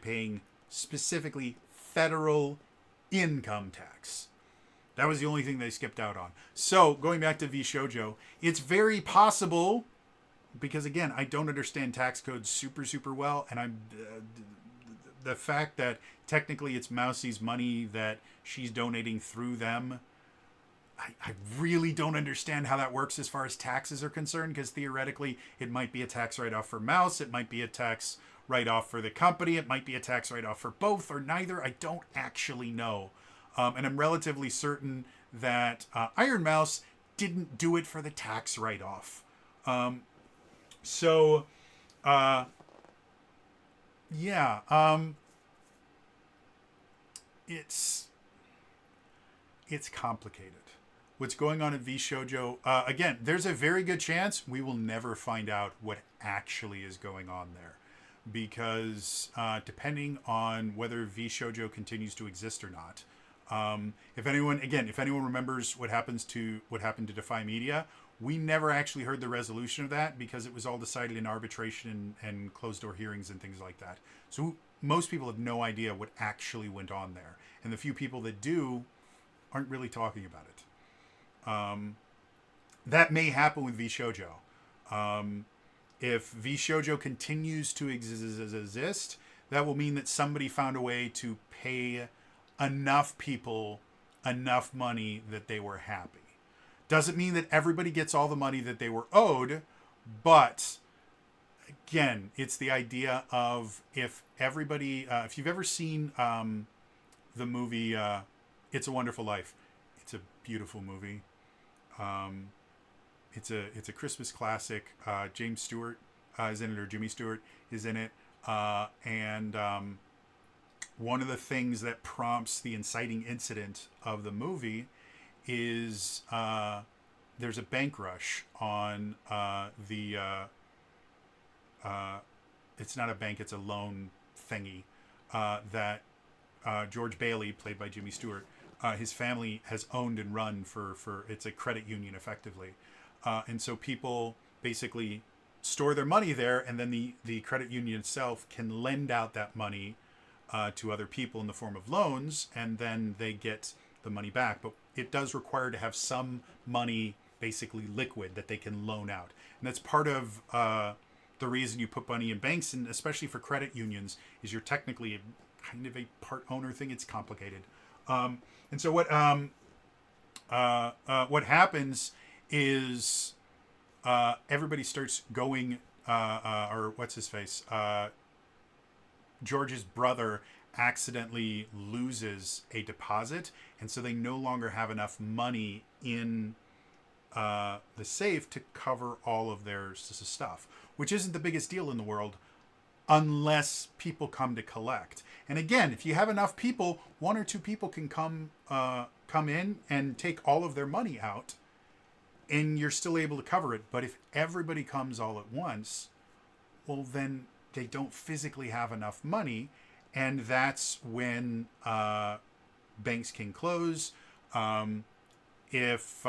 paying specifically federal income tax. That was the only thing they skipped out on. So going back to Vshojo, it's very possible, because again, I don't understand tax codes super, super well, and I'm the fact that technically it's Mousie's money that she's donating through them, I really don't understand how that works as far as taxes are concerned, because theoretically it might be a tax write-off for Mouse, it might be a tax write-off for the company, it might be a tax write-off for both or neither. I don't actually know. And I'm relatively certain that Iron Mouse didn't do it for the tax write-off. It's complicated. What's going on at Vshojo, again, there's a very good chance we will never find out what actually is going on there. Because depending on whether Vshojo continues to exist or not, if anyone remembers what happened to Defy Media, we never actually heard the resolution of that because it was all decided in arbitration and closed door hearings and things like that. So most people have no idea what actually went on there, and the few people that do aren't really talking about it. That may happen with Vshojo. If Vshojo continues to exist, that will mean that somebody found a way to pay enough people enough money that they were happy. Doesn't mean that everybody gets all the money that they were owed, but again, it's the idea of if everybody, if you've ever seen the movie It's a Wonderful Life, it's a beautiful movie. It's a Christmas classic. James Stewart is in it, or Jimmy Stewart is in it. And one of the things that prompts the inciting incident of the movie is there's a bank rush on it's not a bank, it's a loan thingy that George Bailey, played by Jimmy Stewart, his family has owned and run for it's a credit union effectively. And so people basically store their money there, and then the credit union itself can lend out that money to other people in the form of loans, and then they get the money back. But it does require to have some money basically liquid that they can loan out. And that's part of the reason you put money in banks, and especially for credit unions, is you're technically kind of a part owner thing. It's complicated. And so what happens is everybody starts going, or what's his face? George's brother accidentally loses a deposit, and so they no longer have enough money in the safe to cover all of their stuff, which isn't the biggest deal in the world unless people come to collect. And again, if you have enough people, one or two people can come in and take all of their money out, and you're still able to cover it. But if everybody comes all at once, well, then they don't physically have enough money, and that's when banks can close. If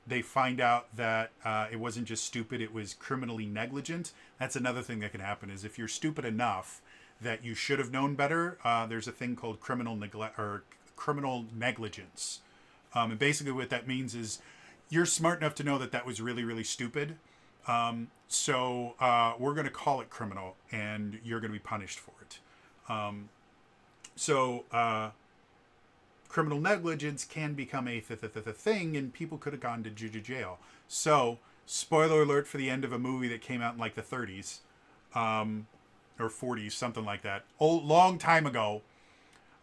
they find out that it wasn't just stupid, it was criminally negligent, that's another thing that can happen. Is if you're stupid enough that you should have known better, there's a thing called criminal negligence. And basically what that means is you're smart enough to know that that was really, really stupid. So we're going to call it criminal, and you're going to be punished for it. Criminal negligence can become a thing, and people could have gone to jail. So, spoiler alert for the end of a movie that came out in like the 30s, or 40s, something like that. Long time ago.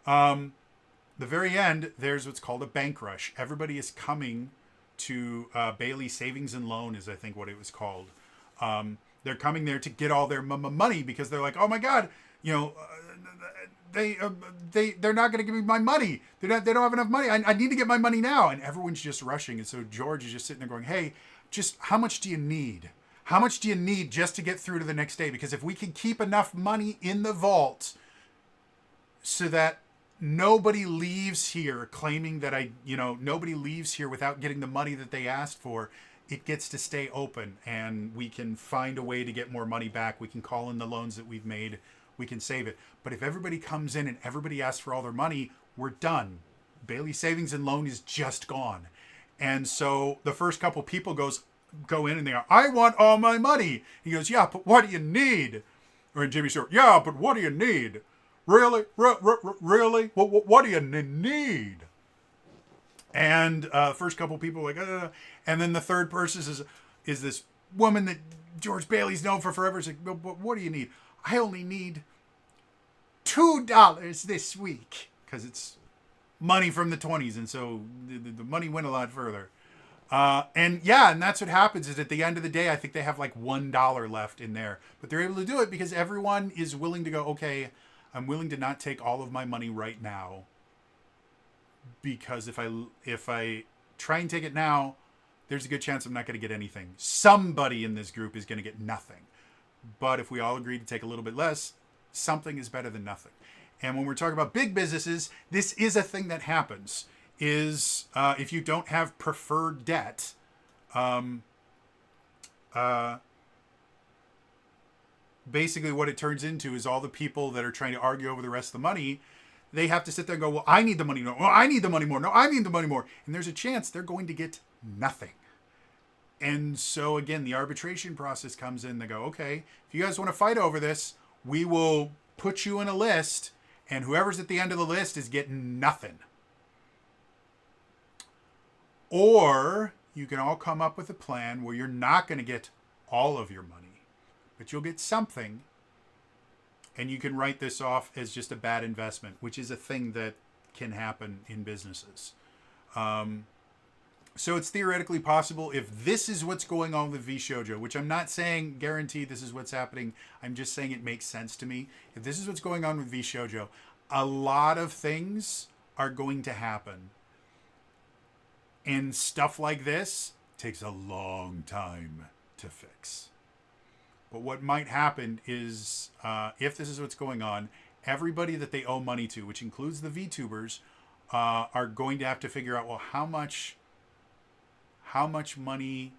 The very end, there's what's called a bank rush. Everybody is coming to Bailey Savings and Loan, is I think what it was called. They're coming there to get all their money because they're like, oh my God, they're not going to give me my money. They don't have enough money. I need to get my money now. And everyone's just rushing. And so George is just sitting there going, hey, just how much do you need? How much do you need just to get through to the next day? Because if we can keep enough money in the vault so that nobody leaves here claiming that nobody leaves here without getting the money that they asked for, it gets to stay open, and we can find a way to get more money back. We can call in the loans that we've made. We can save it. But if everybody comes in and everybody asks for all their money, we're done. Bailey Savings and Loan is just gone. And so the first couple people go in and they go, I want all my money. He goes, yeah, but what do you need? Or Jimmy Stewart, yeah, but what do you need? Really? Really? What do you need? And first couple people are like, and then the third person is this woman that George Bailey's known for forever. He's like, what do you need? I only need $2 this week, because it's money from the 20s, and so the money went a lot further. And that's what happens. Is at the end of the day, I think they have like $1 left in there, but they're able to do it because everyone is willing to go, okay, I'm willing to not take all of my money right now, because if I try and take it now, there's a good chance I'm not going to get anything. Somebody in this group is going to get nothing. But if we all agree to take a little bit less, something is better than nothing. And when we're talking about big businesses, this is a thing that happens. Is if you don't have preferred debt, basically what it turns into is all the people that are trying to argue over the rest of the money, they have to sit there and go, well, I need the money more. Well, I need the money more. No, I need the money more. And there's a chance they're going to get nothing. And so, again, the arbitration process comes in. They go, okay, if you guys want to fight over this, we will put you in a list, and whoever's at the end of the list is getting nothing. Or you can all come up with a plan where you're not going to get all of your money, but you'll get something, and you can write this off as just a bad investment, which is a thing that can happen in businesses. So it's theoretically possible, if this is what's going on with Vshojo, which I'm not saying guaranteed this is what's happening, I'm just saying it makes sense to me. If this is what's going on with Vshojo, a lot of things are going to happen. And stuff like this takes a long time to fix. But what might happen is, if this is what's going on, everybody that they owe money to, which includes the VTubers, are going to have to figure out, well, how much money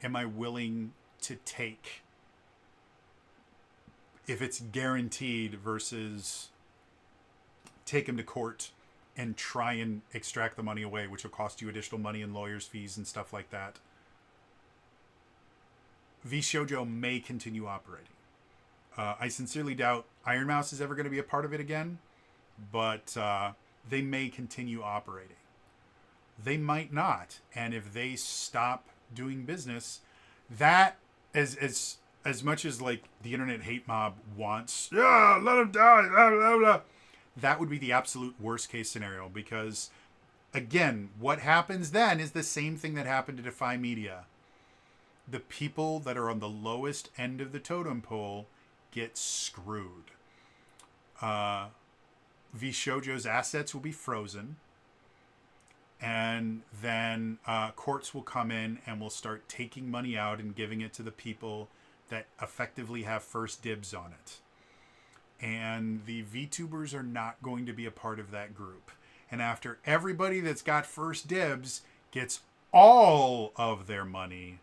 am I willing to take if it's guaranteed versus take them to court and try and extract the money away, which will cost you additional money in lawyers' fees and stuff like that. Vshojo may continue operating. I sincerely doubt Iron Mouse is ever going to be a part of it again, but they may continue operating. They might not, and if they stop doing business, that as much as like the internet hate mob wants, yeah, let them die, blah, blah, blah, that would be the absolute worst case scenario, because again, what happens then is the same thing that happened to Defy Media. The people that are on the lowest end of the totem pole get screwed. Vshojo's assets will be frozen. And then courts will come in and will start taking money out and giving it to the people that effectively have first dibs on it. And the VTubers are not going to be a part of that group. And after everybody that's got first dibs gets all of their money,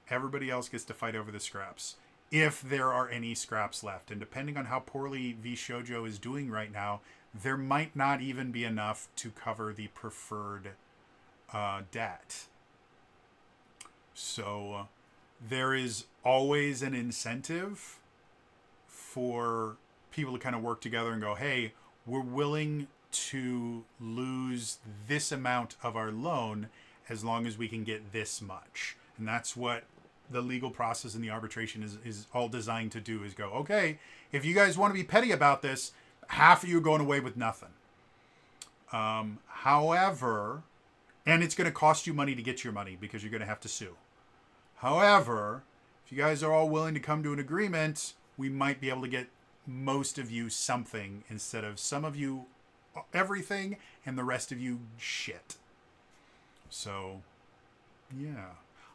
everybody else gets to fight over the scraps, if there are any scraps left. And depending on how poorly Vshojo is doing right now, there might not even be enough to cover the preferred debt. So there is always an incentive for people to kind of work together and go, hey, we're willing to lose this amount of our loan as long as we can get this much. And that's what the legal process and the arbitration is all designed to do, is go, okay, if you guys want to be petty about this, half of you are going away with nothing. However, and it's going to cost you money to get your money because you're going to have to sue. However, if you guys are all willing to come to an agreement, we might be able to get most of you something instead of some of you everything and the rest of you shit. So, yeah.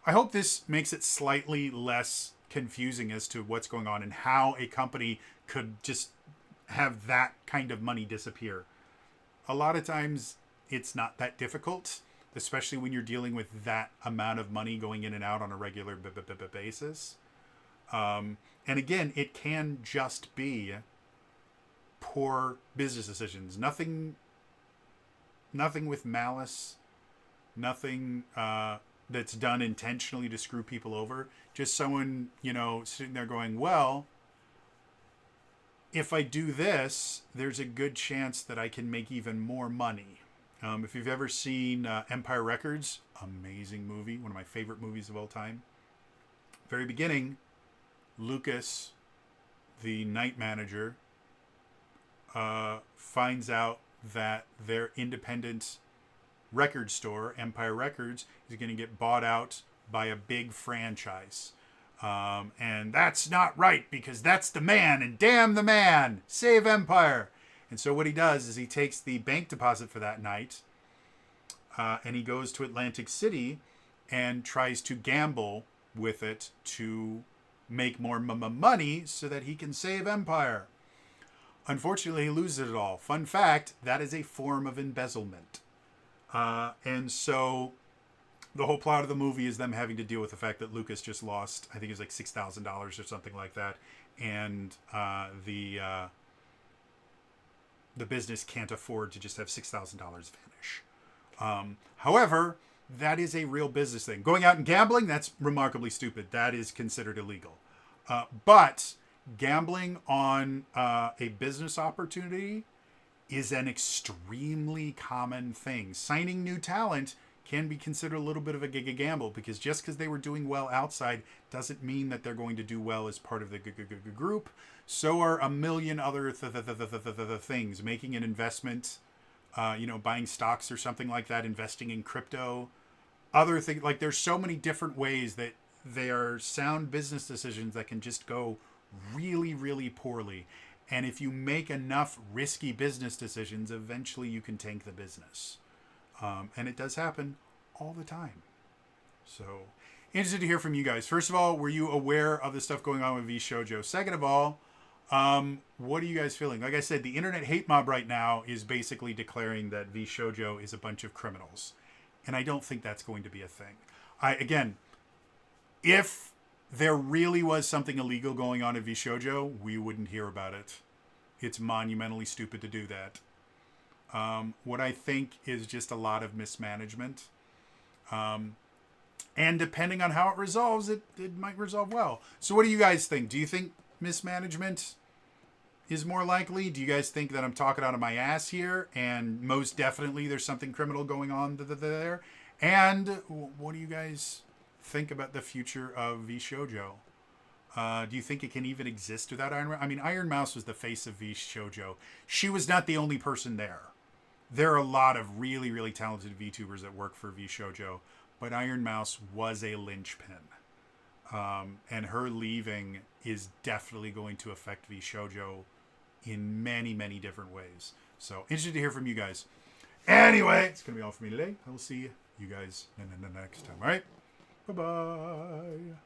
I hope this makes it slightly less confusing as to what's going on and how a company could just have that kind of money disappear. A lot of times it's not that difficult, especially when you're dealing with that amount of money going in and out on a regular basis. And again, it can just be poor business decisions. Nothing with malice, nothing that's done intentionally to screw people over. Just someone, sitting there going, well, if I do this, there's a good chance that I can make even more money. If you've ever seen Empire Records, amazing movie, one of my favorite movies of all time. Very beginning, Lucas, the night manager, finds out that their independent record store, Empire Records, is going to get bought out by a big franchise. And that's not right, because that's the man, and damn the man, save Empire. And so what he does is he takes the bank deposit for that night, and he goes to Atlantic City and tries to gamble with it to make more money so that he can save Empire. Unfortunately, he loses it all. Fun fact, that is a form of embezzlement. And so the whole plot of the movie is them having to deal with the fact that Lucas just lost, I think it was like $6,000 or something like that. And the business can't afford to just have $6,000 vanish. However, that is a real business thing. Going out and gambling, that's remarkably stupid. That is considered illegal. But gambling on a business opportunity is an extremely common thing. Signing new talent can be considered a little bit of a gamble, because just because they were doing well outside doesn't mean that they're going to do well as part of the group. So are a million other things. Making an investment, buying stocks or something like that, investing in crypto, other things. Like, there's so many different ways that they are sound business decisions that can just go really, really poorly. And if you make enough risky business decisions, eventually you can tank the business. And it does happen all the time. So, interested to hear from you guys. First of all, were you aware of the stuff going on with Vshojo? Second of all, what are you guys feeling? Like I said, the internet hate mob right now is basically declaring that Vshojo is a bunch of criminals. And I don't think that's going to be a thing. Again, if there really was something illegal going on at Vshojo, we wouldn't hear about it. It's monumentally stupid to do that. What I think is just a lot of mismanagement. And depending on how it resolves, it might resolve well. So what do you guys think? Do you think mismanagement is more likely? Do you guys think that I'm talking out of my ass here, and most definitely there's something criminal going on there? And what do you guys think about the future of Vshojo? Do you think it can even exist without Iron Mouse? I mean, Iron Mouse was the face of Vshojo. She was not the only person there. There are a lot of really, really talented VTubers that work for Vshojo, but Iron Mouse was a linchpin. And her leaving is definitely going to affect Vshojo in many, many different ways. So, interested to hear from you guys. Anyway, it's going to be all for me today. I will see you guys in the next time. All right? Bye-bye.